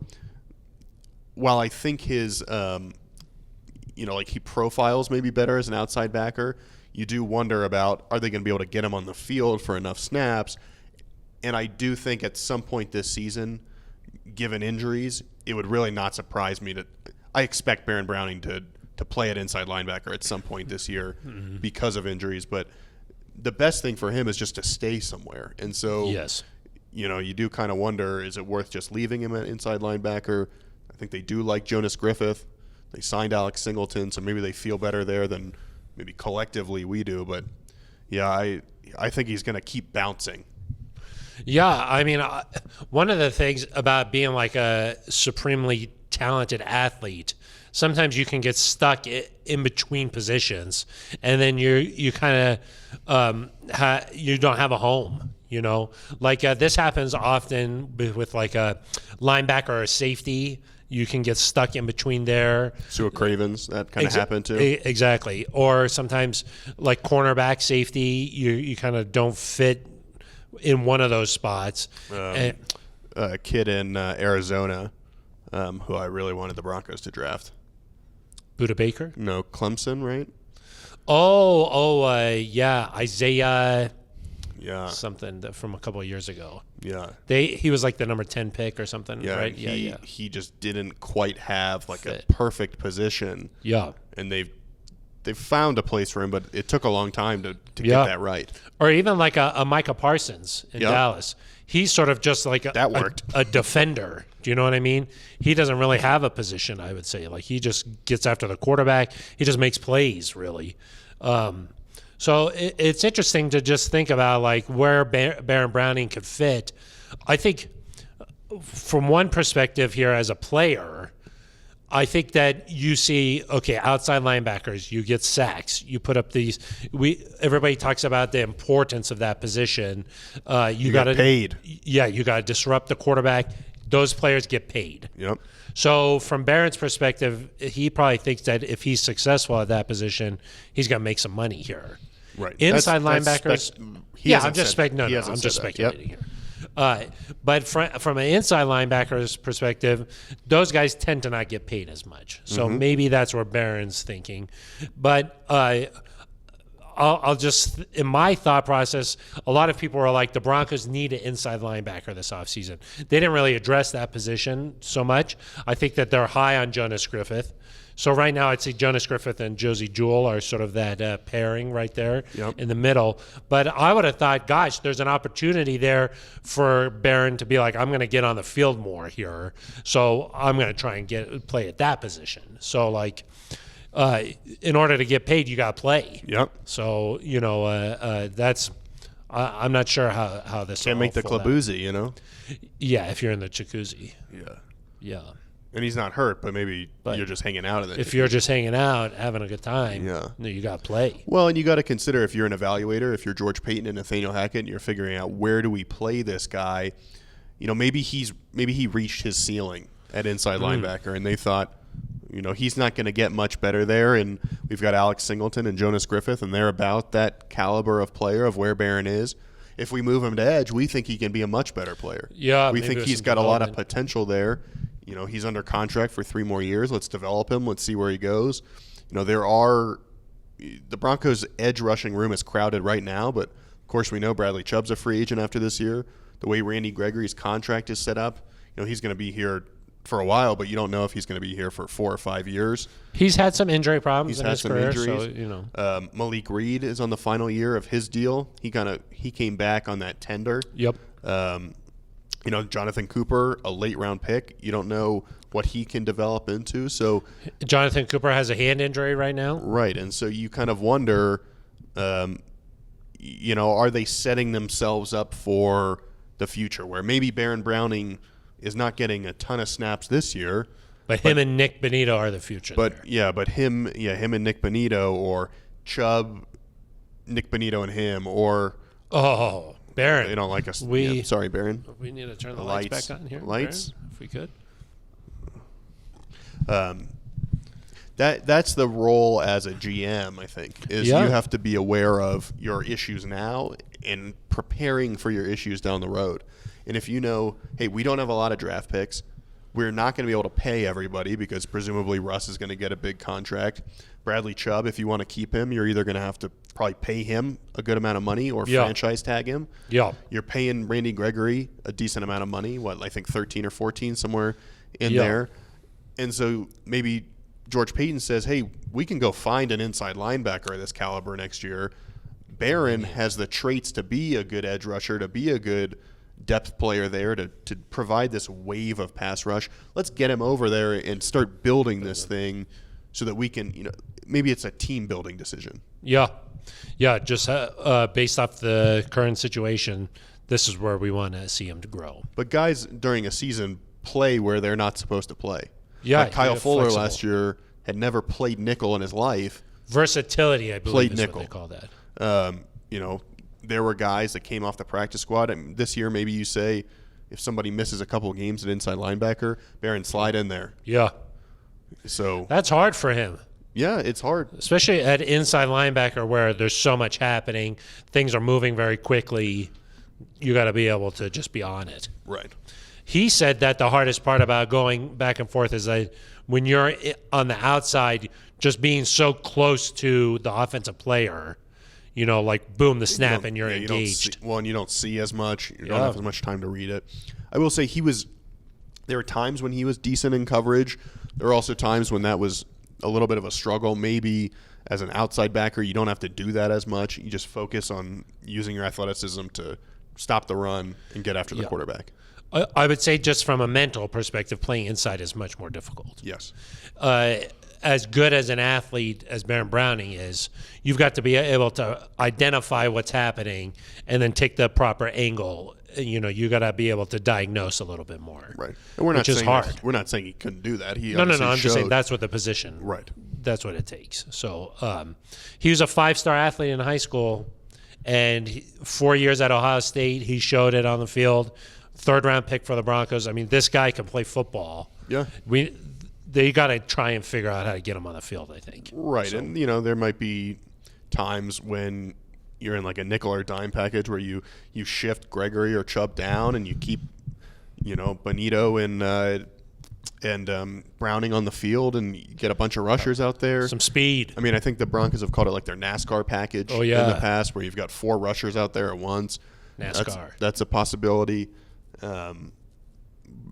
while I think his he profiles maybe better as an outside backer, you do wonder about, are they going to be able to get him on the field for enough snaps? And I do think at some point this season, given injuries, it would really not surprise me I expect Baron Browning to play at inside linebacker at some point this year because of injuries. But the best thing for him is just to stay somewhere. And so, yes, you do kind of wonder, is it worth just leaving him at inside linebacker? I think they do like Jonas Griffith. They signed Alex Singleton, so maybe they feel better there than maybe collectively we do. But, yeah, I think he's going to keep bouncing. Yeah, I mean, one of the things about being like a supremely talented athlete, sometimes you can get stuck in between positions, and then you kind of you don't have a home. Like this happens often with like a linebacker or a safety. You can get stuck in between there. So Cravens, that kind of happened too. Exactly. Or sometimes like cornerback, safety, you kind of don't fit in one of those spots. A kid in Arizona who I really wanted the Broncos to draft. Buda Baker? No, Clemson, right? Yeah, Isaiah. Yeah, something from a couple of years ago. Yeah, he was like the number 10 pick or something. Yeah, right? He just didn't quite have like Fit. a perfect position. Yeah, and they've found a place for him, but it took a long time to get that right. Or even like a Micah Parsons in Dallas. He's sort of just like a defender. Do you know what I mean? He doesn't really have a position, I would say. Like he just gets after the quarterback. He just makes plays, really. So it's interesting to just think about like where Baron Browning could fit. I think from one perspective here as a player, I think that you see, outside linebackers, you get sacks, you put up these. Everybody talks about the importance of that position. You got paid. Yeah, you got to disrupt the quarterback. Those players get paid. Yep. So from Barron's perspective, he probably thinks that if he's successful at that position, he's going to make some money here. Right. Inside linebackers. I'm just speculating here. But from an inside linebacker's perspective, those guys tend to not get paid as much. So maybe that's where Barron's thinking. But I'll just, in my thought process, a lot of people are like, the Broncos need an inside linebacker this offseason. They didn't really address that position so much. I think that they're high on Jonas Griffith. So right now, I'd say Jonas Griffith and Josie Jewell are sort of that pairing right there in the middle. But I would have thought, gosh, there's an opportunity there for Barron to be like, I'm going to get on the field more here. So I'm going to try and play at that position. So like, in order to get paid, you got to play. Yep. So, that's, I'm not sure how this can't make the Klabouzi, Yeah, if you're in the jacuzzi. Yeah. Yeah. And he's not hurt, but maybe you're just hanging out. If you're just hanging out, having a good time, you got to play. Well, and you got to consider if you're an evaluator, if you're George Payton and Nathaniel Hackett, and you're figuring out where do we play this guy, maybe he reached his ceiling at inside linebacker, and they thought, he's not going to get much better there, and we've got Alex Singleton and Jonas Griffith, and they're about that caliber of player of where Barron is. If we move him to edge, we think he can be a much better player. Yeah, we think he's got a lot of potential there. He's under contract for 3 more years. Let's develop him. Let's see where he goes. The Broncos' edge rushing room is crowded right now, but of course we know Bradley Chubb's a free agent after this year. The way Randy Gregory's contract is set up, he's going to be here for a while, but you don't know if he's going to be here for 4 or 5 years. He's had some injury problems in his career. Injuries. So, Malik Reed is on the final year of his deal. He came back on that tender. Yep. Jonathan Cooper, a late round pick. You don't know what he can develop into. So Jonathan Cooper has a hand injury right now. Right. And so you kind of wonder, are they setting themselves up for the future where maybe Baron Browning is not getting a ton of snaps this year. But him and Nick Bonito are the future. Him and Nick Bonito, or Chubb, Nick Bonito and him, or Baron. They don't like us. Sorry, Baron. We need to turn the lights back on here. Lights, Baron, if we could. That's the role as a GM, I think, is you have to be aware of your issues now and preparing for your issues down the road. And if hey, we don't have a lot of draft picks, we're not going to be able to pay everybody because presumably Russ is going to get a big contract. Bradley Chubb, if you want to keep him, you're either going to have to probably pay him a good amount of money or franchise tag him. Yeah. You're paying Randy Gregory a decent amount of money, I think 13 or 14 somewhere in there. And so maybe George Payton says, hey, we can go find an inside linebacker of this caliber next year. Barron has the traits to be a good edge rusher, to be a good depth player there, to provide this wave of pass rush. Let's get him over there and start building this thing so that we can, maybe it's a team building decision. Yeah. Just based off the current situation, this is where we want to see him to grow. But guys during a season play where they're not supposed to play. Yeah, like Kyle Fuller flexible. last year had never played nickel in his life. Versatility, I believe, Played is nickel. what they call that. There were guys that came off the practice squad. And this year, maybe you say if somebody misses a couple of games at inside linebacker, Barron slide in there. Yeah. So That's hard for him, yeah, it's hard. especially at inside linebacker where there's so much happening. Things are moving very quickly. You got to be able to just be on it. Right. He said that the hardest part about going back and forth is that when you're on the outside, just being so close to the offensive player, like boom, the snap, and you're engaged. You don't see as much. You don't have as much time to read it. I will say there were times when he was decent in coverage. There were also times when that was a little bit of a struggle. Maybe as an outside backer, you don't have to do that as much. You just focus on using your athleticism to stop the run and get after the quarterback. I would say just from a mental perspective, playing inside is much more difficult. Yes. As good as an athlete as Baron Browning is, you've got to be able to identify what's happening and then take the proper angle. You got to be able to diagnose a little bit more. Right. And we're not which is saying hard. We're not saying he couldn't do that. He No. I'm obviously just saying showed- that's what the position. Right. That's what it takes. So he was a 5-star athlete in high school, and 4 years at Ohio State, he showed it on the field. 3rd-round pick for the Broncos. I mean, this guy can play football. Yeah. They got to try and figure out how to get him on the field, I think. Right. So, And, there might be times when you're in like a nickel or dime package where you shift Gregory or Chubb down and you keep, Bonito and Browning on the field and you get a bunch of rushers out there. some speed. I mean, I think the Broncos have called it like their NASCAR package in the past where you've got 4 rushers out there at once. NASCAR. That's a possibility.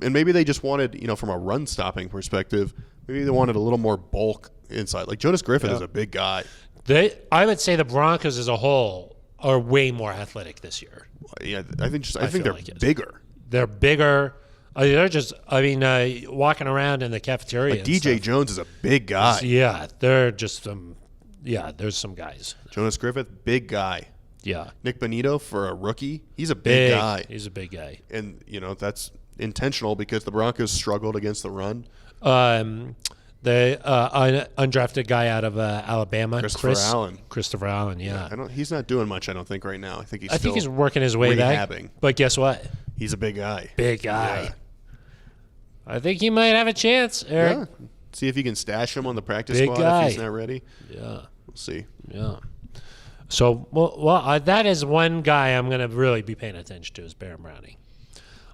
And maybe they just wanted, from a run-stopping perspective, maybe they wanted a little more bulk inside. Like Jonas Griffith is a big guy. I would say the Broncos as a whole are way more athletic this year. Yeah, I think they're like it. bigger. They're bigger. They're just, walking around in the cafeteria. Like DJ Jones is a big guy. Yeah, they're just there's some guys. Jonas Griffith, big guy. Yeah. Nick Bonito, for a rookie, he's a big guy. He's a big guy. And, that's intentional because the Broncos struggled against the run. The undrafted guy out of Alabama, Christopher Allen, yeah. He's not doing much, I don't think, right now. I think he's working his way back. But guess what? He's a big guy. Big guy. Yeah. I think he might have a chance, Eric. Yeah. See if you can stash him on the practice Big squad guy. if he's not ready. Yeah. We'll see. Yeah. So, that is one guy I'm going to really be paying attention to is Baron Browning.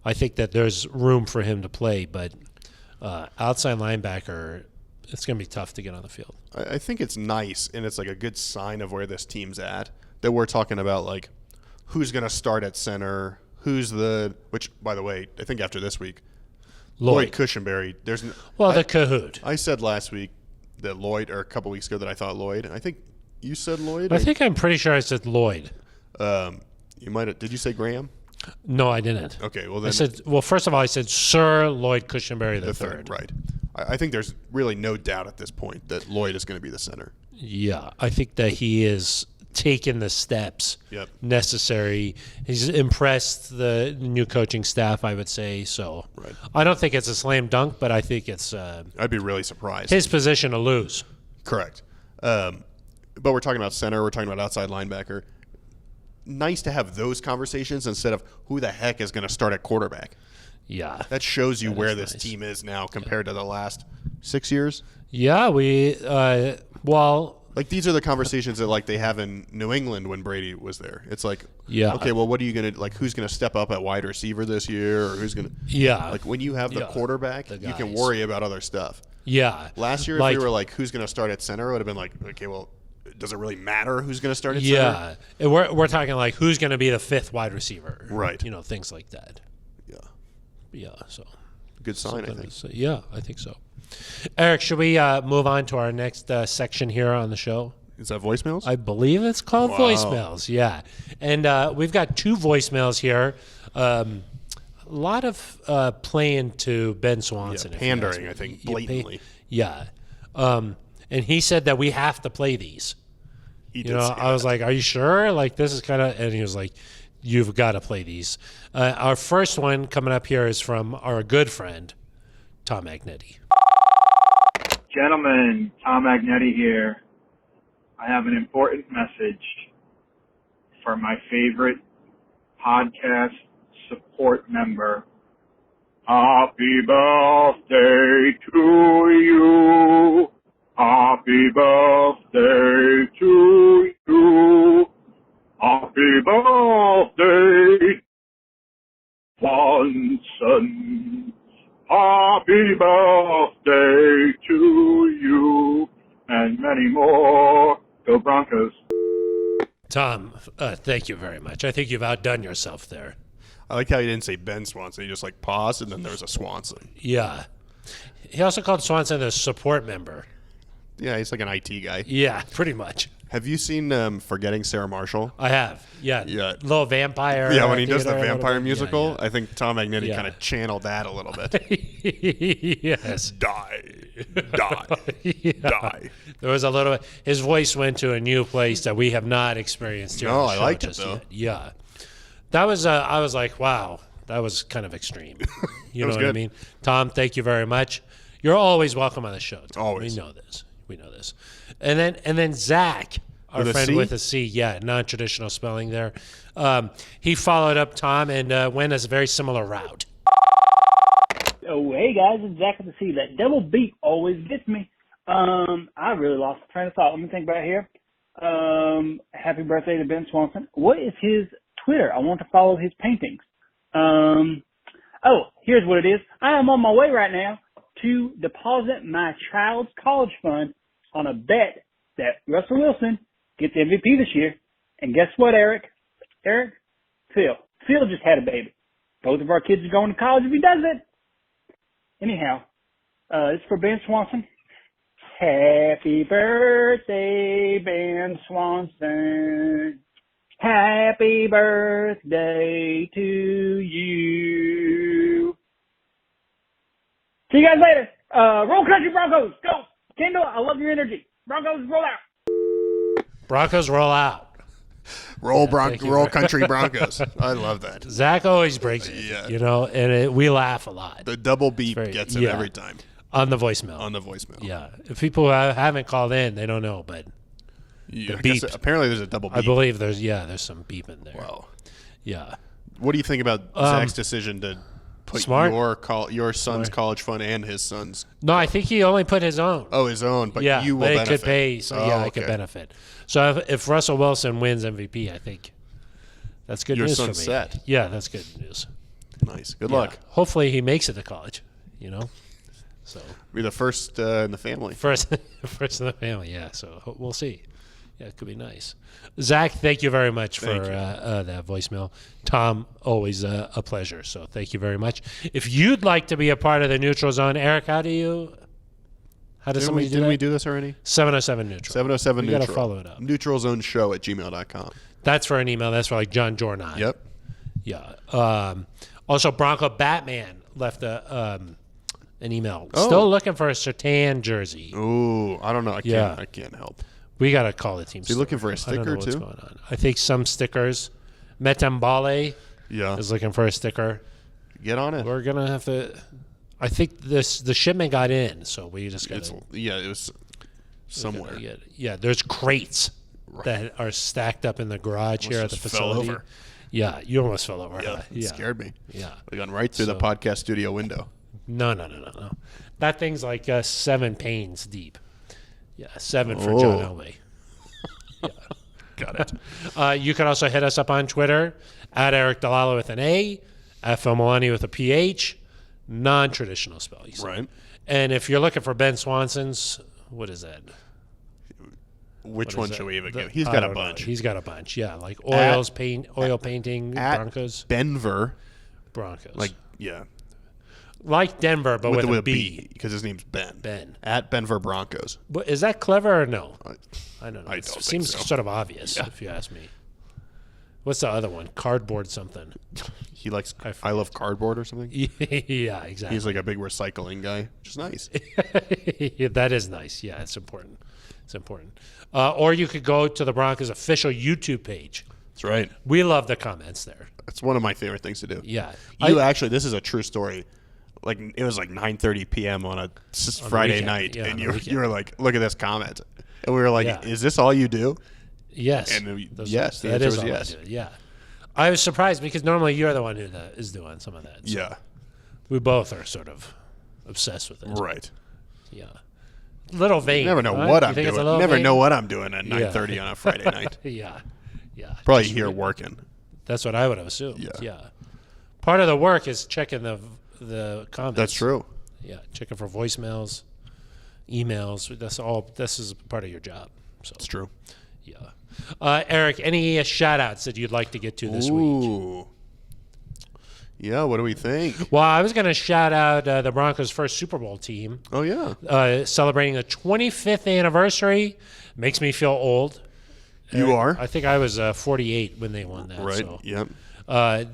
I think that there's room for him to play, but outside linebacker, it's going to be tough to get on the field. I think it's nice, and it's like a good sign of where this team's at, that we're talking about, like, who's going to start at center, which, by the way, I think after this week, Lloyd Cushenberry, the Cahoot. I said last week that Lloyd, or a couple weeks ago that I thought Lloyd, and I think you said Lloyd? I'm pretty sure I said Lloyd. You might have. Did you say Graham? No, I didn't. Okay, well then. First of all, I said Sir Lloyd Cushenberry the third. Right. I think there's really no doubt at this point that Lloyd is going to be the center. Yeah, I think that he is taken the steps necessary. He's impressed the new coaching staff, I would say. So I don't think it's a slam dunk, but I think it's I'd be really surprised. His position to lose. Correct. But we're talking about center. We're talking about outside linebacker. Nice to have those conversations instead of who the heck is going to start at quarterback. Yeah. That shows you where this team is now compared to the last 6 years. Yeah, like these are the conversations that like they have in New England when Brady was there. It's like, okay, well, what are you going to, like, who's going to step up at wide receiver this year, or who's going to, like when you have the quarterback, you can worry about other stuff. Yeah. Last year, if we were like, who's going to start at center, it would have been like, okay, well, does it really matter who's going to start at center? Yeah. We're talking like who's going to be the 5th wide receiver. Right. Things like that. Yeah. Yeah, so. Good sign, I think. Yeah, I think so. Eric, should we move on to our next section here on the show? Is that voicemails? I believe it's called voicemails, yeah. And we've got 2 voicemails here. A lot of playing to Ben Swanson. Yeah, pandering, I think, blatantly. And he said that we have to play these. He did say I was like, are you sure? Like, this is kind of, and he was like, you've got to play these. Our first one coming up here is from our good friend, Tom Magnetti. Gentlemen, Tom Magnetti here. I have an important message for my favorite podcast support member. Happy birthday to you. Happy birthday to you. Happy birthday, Swanson. Happy birthday to you, and many more. Go Broncos. Tom, thank you very much. I think you've outdone yourself there. I like how he didn't say Ben Swanson. He just like paused, and then there was a Swanson. Yeah. He also called Swanson a support member. Yeah, he's like an IT guy. Yeah, pretty much. Have you seen Forgetting Sarah Marshall? I have. Yeah. Little vampire. Yeah, when he does the theater, vampire musical, yeah. I think Tom Magnetti kind of channeled that a little bit. Yes. Die. Yeah. Die. There was a little. His voice went to a new place that we have not experienced here. No, on the I show liked it just though. yet. Yeah. That was. I was like, wow, that was kind of extreme. You know what I mean? Tom, thank you very much. You're always welcome on the show, Tom. Always. We know this. And then Zach, our with friend with a C, yeah, non-traditional spelling there. He followed up Tom and went as a very similar route. Oh, hey guys, it's Zach with the C. That double beat always gets me. I really lost the train of thought. Let me think about it here. Happy birthday to Ben Swanson. What is his Twitter? I want to follow his paintings. Here's what it is. I am on my way right now to deposit my child's college fund on a bet that Russell Wilson gets MVP this year. And guess what, Eric? Phil just had a baby. Both of our kids are going to college if he does it. Anyhow, it's for Ben Swanson. Happy birthday, Ben Swanson. Happy birthday to you. See you guys later. Roll Country Broncos. Go. Kendall, I love your energy. Broncos, roll out. Broncos roll out. Roll Country Broncos. I love that. Zach always breaks it, and we laugh a lot. The double beep gets him every time. On the voicemail. Yeah. If people haven't called in, they don't know, but the beep. Apparently there's a double beep. I believe there's some beep in there. Wow. Yeah. What do you think about Zach's decision to put your son's college fund and his son's? No, I think he only put his own. Oh, his own, but you will benefit. It could pay, so I could benefit. So if Russell Wilson wins MVP, I think that's good news for me. Your son's set. Yeah, that's good news. Nice. Good luck. Hopefully he makes it to college, So be the first in the family. First in the family, yeah. So we'll see. Yeah, it could be nice. Zach, thank you very much for that voicemail. Tom, always a pleasure. So thank you very much. If you'd like to be a part of the Neutral Zone, Eric, how does somebody do that? Didn't we do this already? 707 Neutral. 707 Neutral. You got to follow it up. NeutralZoneShow@gmail.com. That's for an email. That's for like John Jordan. Yep. Yeah. Also, Bronco Batman left an email. Oh. Still looking for a Sertan jersey. Ooh, I don't know. I can't help. We got to call the team. Is he looking for a sticker, I don't know too? What's going on. I think some stickers. Metambale is looking for a sticker. Get on it. We're going to have to. I think the shipment got in, so we just got to. Yeah, it was somewhere. There's crates that are stacked up in the garage here at the facility. Fell over. Yeah, you almost fell over. Yeah, it scared me. Yeah. We got right through the podcast studio window. No. That thing's like 7 panes deep. Yeah, 7 for John Elway. Yeah. Got it. You can also hit us up on Twitter at Eric Dalala with an A, at Phil Milani with a PH, non-traditional spellings. Right. And if you're looking for Ben Swanson's, what is that? Which one should we even give? He's got a bunch. He's got a bunch, yeah. Like oil painting, at Broncos. Denver Broncos. Like, yeah. Like Denver, but with a B. because his name's Ben. Ben. At Denver Broncos. But is that clever or no? I don't know. I It don't seems think so. sort of obvious, if you ask me. What's the other one? Cardboard something. He likes I love cardboard or something. Yeah, exactly. He's like a big recycling guy, which is nice. Yeah, that is nice. Yeah, it's important. It's important. Or you could go to the Broncos official YouTube page. That's right. We love the comments there. That's one of my favorite things to do. Yeah. Actually, this is a true story. Like it was like 9:30 p.m. on a Friday weekend. night, Yeah, and on the you weekend. were like, "Look at this comment," and we were like, Yeah. "Is this all you do?" Yes. And yes, the that answer is was all I yes. do. Yeah. I was surprised because normally you're the one who is doing some of that. So Yeah, we both are sort of obsessed with it. right. Yeah. Little vain. You never know huh? what You I'm think it's a doing. little Never vain? know what I'm doing at 9:30 on a Friday night. Yeah. Yeah. Probably Just here really- working. That's what I would have assumed. Yeah. Part of the work is checking the comments. That's true. Yeah, checking for voicemails, emails. That's all. This is part of your job. So It's true. yeah. Eric, any shout outs that you'd like to get to this week? Ooh. Yeah, what do we think? Well, I was going to shout out the Broncos' first Super Bowl team, Oh yeah, celebrating the 25th anniversary. Makes me feel old. you are I think I was 48 when they won that. right. So. Yep.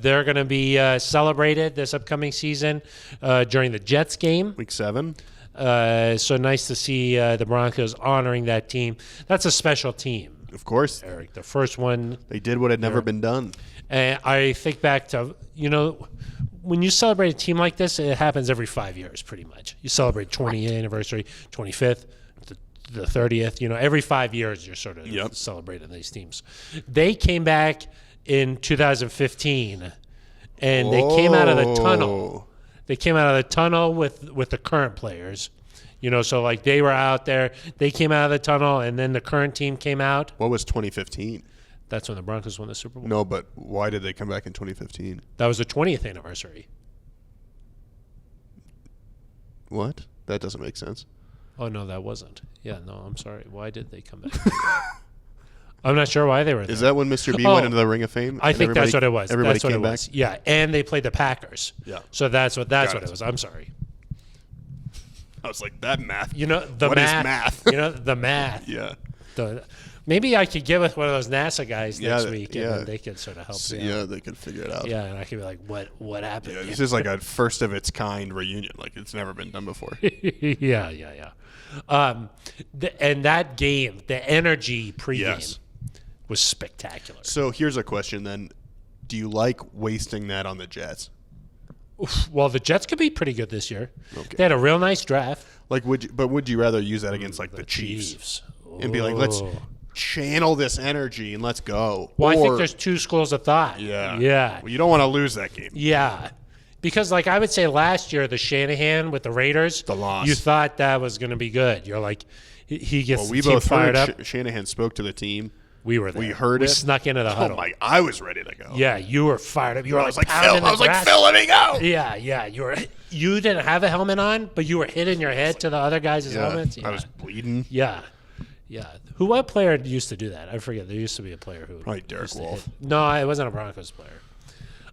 They're going to be celebrated this upcoming season during the Jets game. Week 7. So nice to see the Broncos honoring that team. That's a special team, Of course, Eric. The first one. they did what had never been done. And I think back to, when you celebrate a team like this, it happens every 5 years pretty much. You celebrate 20th anniversary, 25th, the 30th. Every 5 years you're sort of celebrating these teams. They came back in 2015, and they came out of the tunnel. They came out of the tunnel with the current players. So like they were out there. They came out of the tunnel, and then the current team came out. What was 2015? That's when the Broncos won the Super Bowl. No, but why did they come back in 2015? That was the 20th anniversary. What? That doesn't make sense. Oh, no, that wasn't. Yeah, no, I'm sorry. Why did they come back? I'm not sure why they were there. Is that when Mr. B Oh, went into the Ring of Fame? I and think that's what it was. Everybody That's what came it back? was. Yeah, and they played the Packers. Yeah. So that's what Got it was. I'm sorry. I was like, that math. The What is math. math? The math. Yeah. Maybe I could get with one of those NASA guys next week, and yeah. then they could sort of help So, me out. yeah, they could figure it out. Yeah, and I could be like, what happened? Yeah, this is like a first of its kind reunion. Like it's never been done before. yeah. And that game, the energy pregame Yes. was spectacular. So here's a question then. Do you like wasting that on the Jets? Oof, well, the Jets could be pretty good this year. Okay. They had a real nice draft. Like would you rather use that against like the Chiefs? And be like, let's channel this energy and let's go. Well, I think Or- there's two schools of thought. Yeah. Yeah. Well, you don't want to lose that game. Yeah. Because, like, I would say last year, the Shanahan with the Raiders, The loss. you thought that was going to be good. You're like, he gets Well, the we team both fired heard up. Shanahan spoke to the team. We were there. We heard we it. snuck into the Oh huddle. my! I was ready to go. Yeah, you were fired up. You were I was like, pounding Phil. the I was like, grass. Phil, let me go. Yeah. You didn't have a helmet on, but you were hitting your head to the other guys' helmets. Yeah. I was bleeding. Yeah. What player used to do that? I forget. There used to be a player who Probably Derek used to Wolf. hit- No, it wasn't a Broncos player.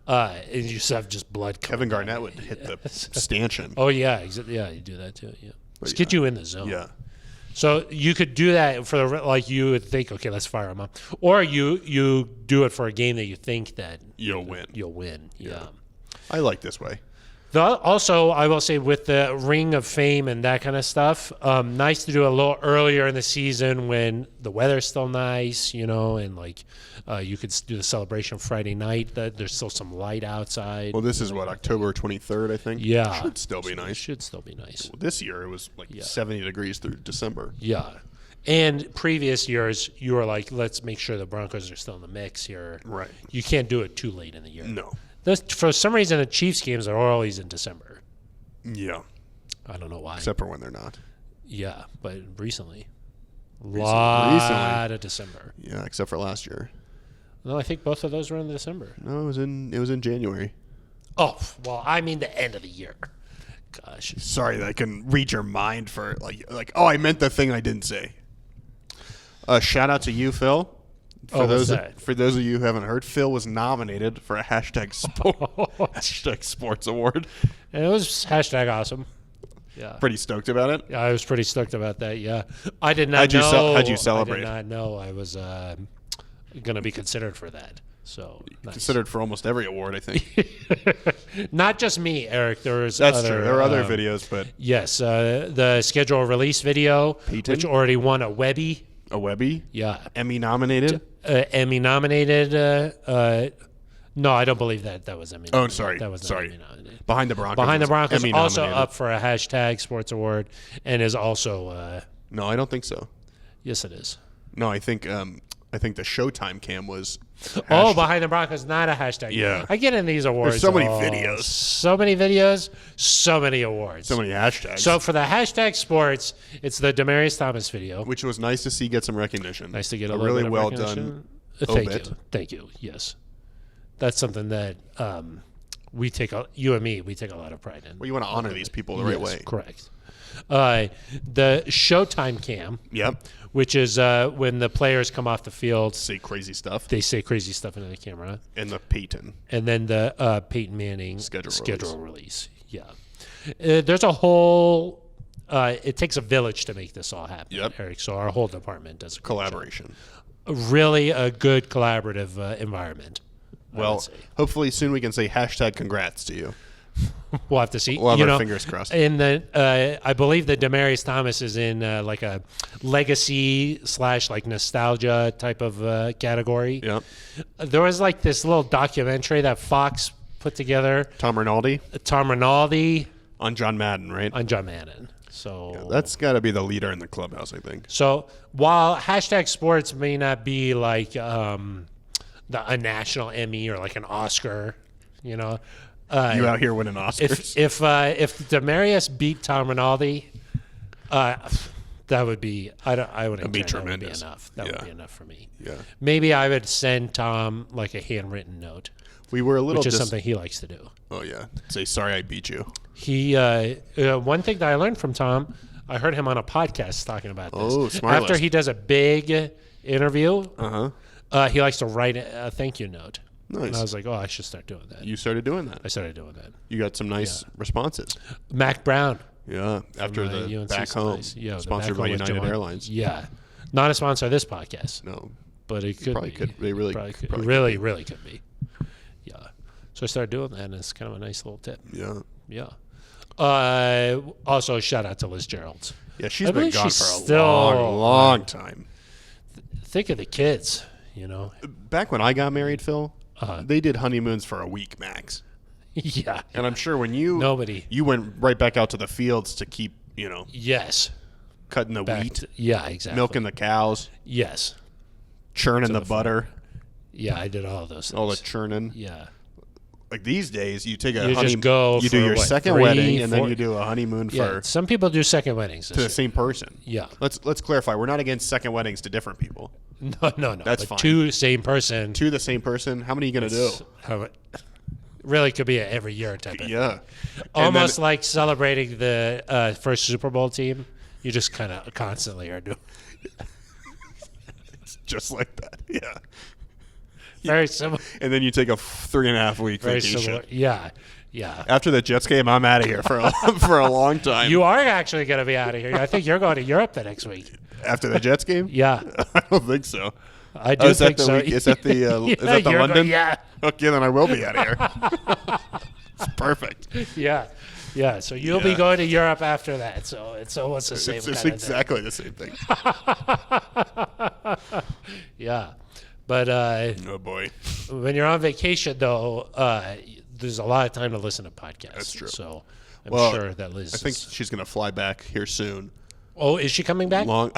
And you used to have just blood. Kevin coming down. Garnett would hit the stanchion. Oh yeah, yeah, you do that too. Yeah, just get you in the zone. Yeah. So you could do that for you would think, okay, let's fire him up, or you do it for a game that you think that You'll win. You'll win. Yeah. I like this way. Also, I will say with the Ring of Fame and that kind of stuff, nice to do a little earlier in the season when the weather's still nice, and like you could do the celebration Friday night. There's still some light outside. Well, this is what, October 23rd, I think? Yeah. Should still be It nice. should still be nice. This year, it was like 70 degrees through December. Yeah. And previous years, you were like, let's make sure the Broncos are still in the mix here. Right. You can't do it too late in the year. No. For some reason, the Chiefs games are always in December. Yeah. I don't know why. Except for when they're not. Yeah, but recently. Lot of December. Yeah, except for last year. No, I think both of those were in December. No, it was in January. Oh, well, I mean the end of the year. Gosh. Sorry that I can read your mind for like I meant the thing I didn't say. Shout out to you, Phil. For what's those that? for those of you who haven't heard, Phil was nominated for a hashtag sports award. And it was hashtag awesome. Yeah. Pretty stoked about it. Yeah, I was pretty stoked about that. Yeah, I did not know. How'd you celebrate? I did not know I was going to be considered for that. So nice. Considered for almost every award, I think. Not just me, Eric. There was That's other, true. There are other videos, but yes, the schedule release video, Peyton? which already won a Webby. a Webby, Yeah, Emmy nominated. Emmy nominated. No, I don't believe that was Emmy. Oh, sorry. That was not Sorry. Emmy nominated. Behind the Broncos. Behind the is Broncos, Emmy also nominated. up for a hashtag sports award, and is also. No, I don't think so. Yes, it is. No, I think the Showtime cam was. Oh, Behind the Broncos, not a hashtag. Yeah. I get in these awards. There's so many videos. So many videos, so many awards. So many hashtags. So for the hashtag sports, it's the Demaryius Thomas video. which was nice to see get some recognition. Nice to get a little really bit of well recognition. done. Thank obit. you. Thank you. Yes. That's something that you and me, we take a lot of pride in. Well, you want to honor these people the right Yes, way. Correct. The Showtime cam, Yep. which is when the players come off the field, Say crazy stuff. they say crazy stuff into the camera. And the Peyton. And then the Peyton Manning Schedule release. Yeah. There's a whole it takes a village to make this all happen, Yep. Eric. So our whole department does a great job. Collaboration. Really a good collaborative environment. I would Well, say. hopefully soon we can say hashtag congrats to you. We'll have to see. We'll have You our know, fingers crossed. In the, I believe that Demaryius Thomas is in like a legacy / like nostalgia type of category. Yep. There was like this little documentary that Fox put together. Tom Rinaldi Tom Rinaldi on John Madden, right? on John Madden. So That's got to be the leader in the clubhouse, I think. So while hashtag sports may not be like a national Emmy or like an Oscar, you know. You out here winning Oscars. If Demaryius beat Tom Rinaldi, that would be I wouldn't be care. tremendous. That would be enough. That Yeah. would be enough for me. Yeah. Maybe I would send Tom like a handwritten note, We were a little which is something he likes to do. Oh, yeah. Say, sorry I beat you. He one thing that I learned from Tom, I heard him on a podcast talking about this. Oh, smart After list. he does a big interview, Uh-huh. he likes to write a thank you note. Nice. And I was like, oh, I should start doing that. You started doing that. I started doing that. You got some nice responses. Mac Brown. Yeah. After from, the UNC back home. Nice. Yeah, the Sponsored back by home with United Joanne. Airlines. Yeah. Not a sponsor of this podcast, No. but it could probably be. could. They really probably could. probably really, really could be. Yeah. So I started doing that, and it's kind of a nice little tip. Yeah. Yeah. Also, shout out to Liz Gerald. Yeah, she's I been believe gone she's for a still long time. Think of the kids, you know. Back when I got married, Phil, Uh-huh. they did honeymoons for a week max. Yeah. And I'm sure when Nobody. you went right back out to the fields to keep, Yes. cutting the Back wheat, to- yeah, exactly. milking the cows, Yes. churning the the butter, Yeah, I did all of those things. all the churning. Yeah. Like these days, you take a You just honeymoon, go you do for your what, second 3, wedding, and then 4 you do a honeymoon Yeah. for Some people do second weddings. to the same person. Yeah. Let's clarify. We're not against second weddings to different people. No. That's but fine. Two same person. To the same person, how many are you gonna do? Really could be a every year type of Yeah. Almost like celebrating the first Super Bowl team. You just kind of constantly are doing. Just like that. Yeah. Very similar. And then you take a 3.5 week Very vacation. similar. Yeah. Yeah. After the Jets game, I'm out of here for a long time. You are actually going to be out of here. I think you're going to Europe the next week. After the Jets game? Yeah. I don't think so. I do Is that think the so. week? Is that the Yeah, is that the you're London? yeah. Okay, then I will be out of here. It's perfect. Yeah. Yeah. So you'll be Yeah. going to Europe after that. So it's almost the same It's kind of thing. exactly the same thing. Yeah. But Oh boy. when you're on vacation, though, there's a lot of time to listen to podcasts. That's true. So I'm Well, sure that Liz. I think is- she's gonna fly back here soon. Oh, is she coming back? Long.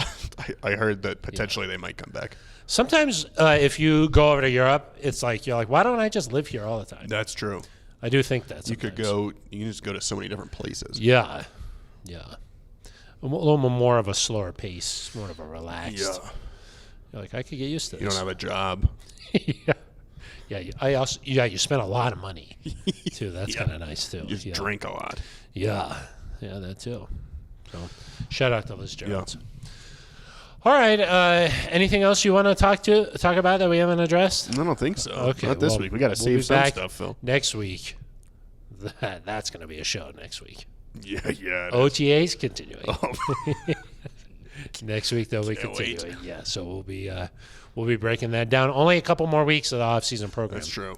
I heard that potentially they might come back. Sometimes if you go over to Europe, it's like you're like, why don't I just live here all the time? That's true. I do think that You could sometimes. go. You can just go to so many different places. Yeah. Yeah. A little more of a slower pace, more of a relaxed. Yeah. You're like, I could get used to this. You don't have a job. yeah. Yeah. You spend a lot of money too. That's kind of nice too. You just yeah. drink a lot. Yeah. Yeah, that too. So shout out to Liz Gerald. All right. Anything else you want to talk about that we haven't addressed? I don't think so. Okay, Not this well, week. We got to we'll save be some back stuff, Phil. next week. That's going to be a show next week. Yeah. it is. OTAs continuing. Oh, Next week they'll be Can't wait. continuing. Yeah, so we'll be breaking that down. Only a couple more weeks of the off-season program. that's true.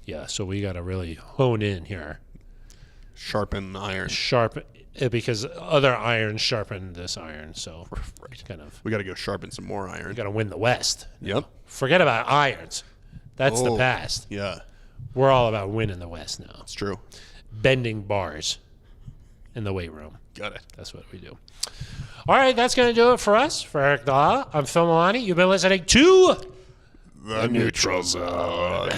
Yeah, so we got to really hone in here. Sharpen iron. Because other irons sharpen this iron. So kind of We got to go sharpen some more iron. we got to win the West. Yep. Forget about irons. That's the Oh. past. Yeah, We're all about winning the West now. it's true. Bending bars in the weight room. Got it. That's what we do. All right, that's going to do it for us. For Eric Dahl, I'm Phil Milani. You've been listening to The Neutral Zone.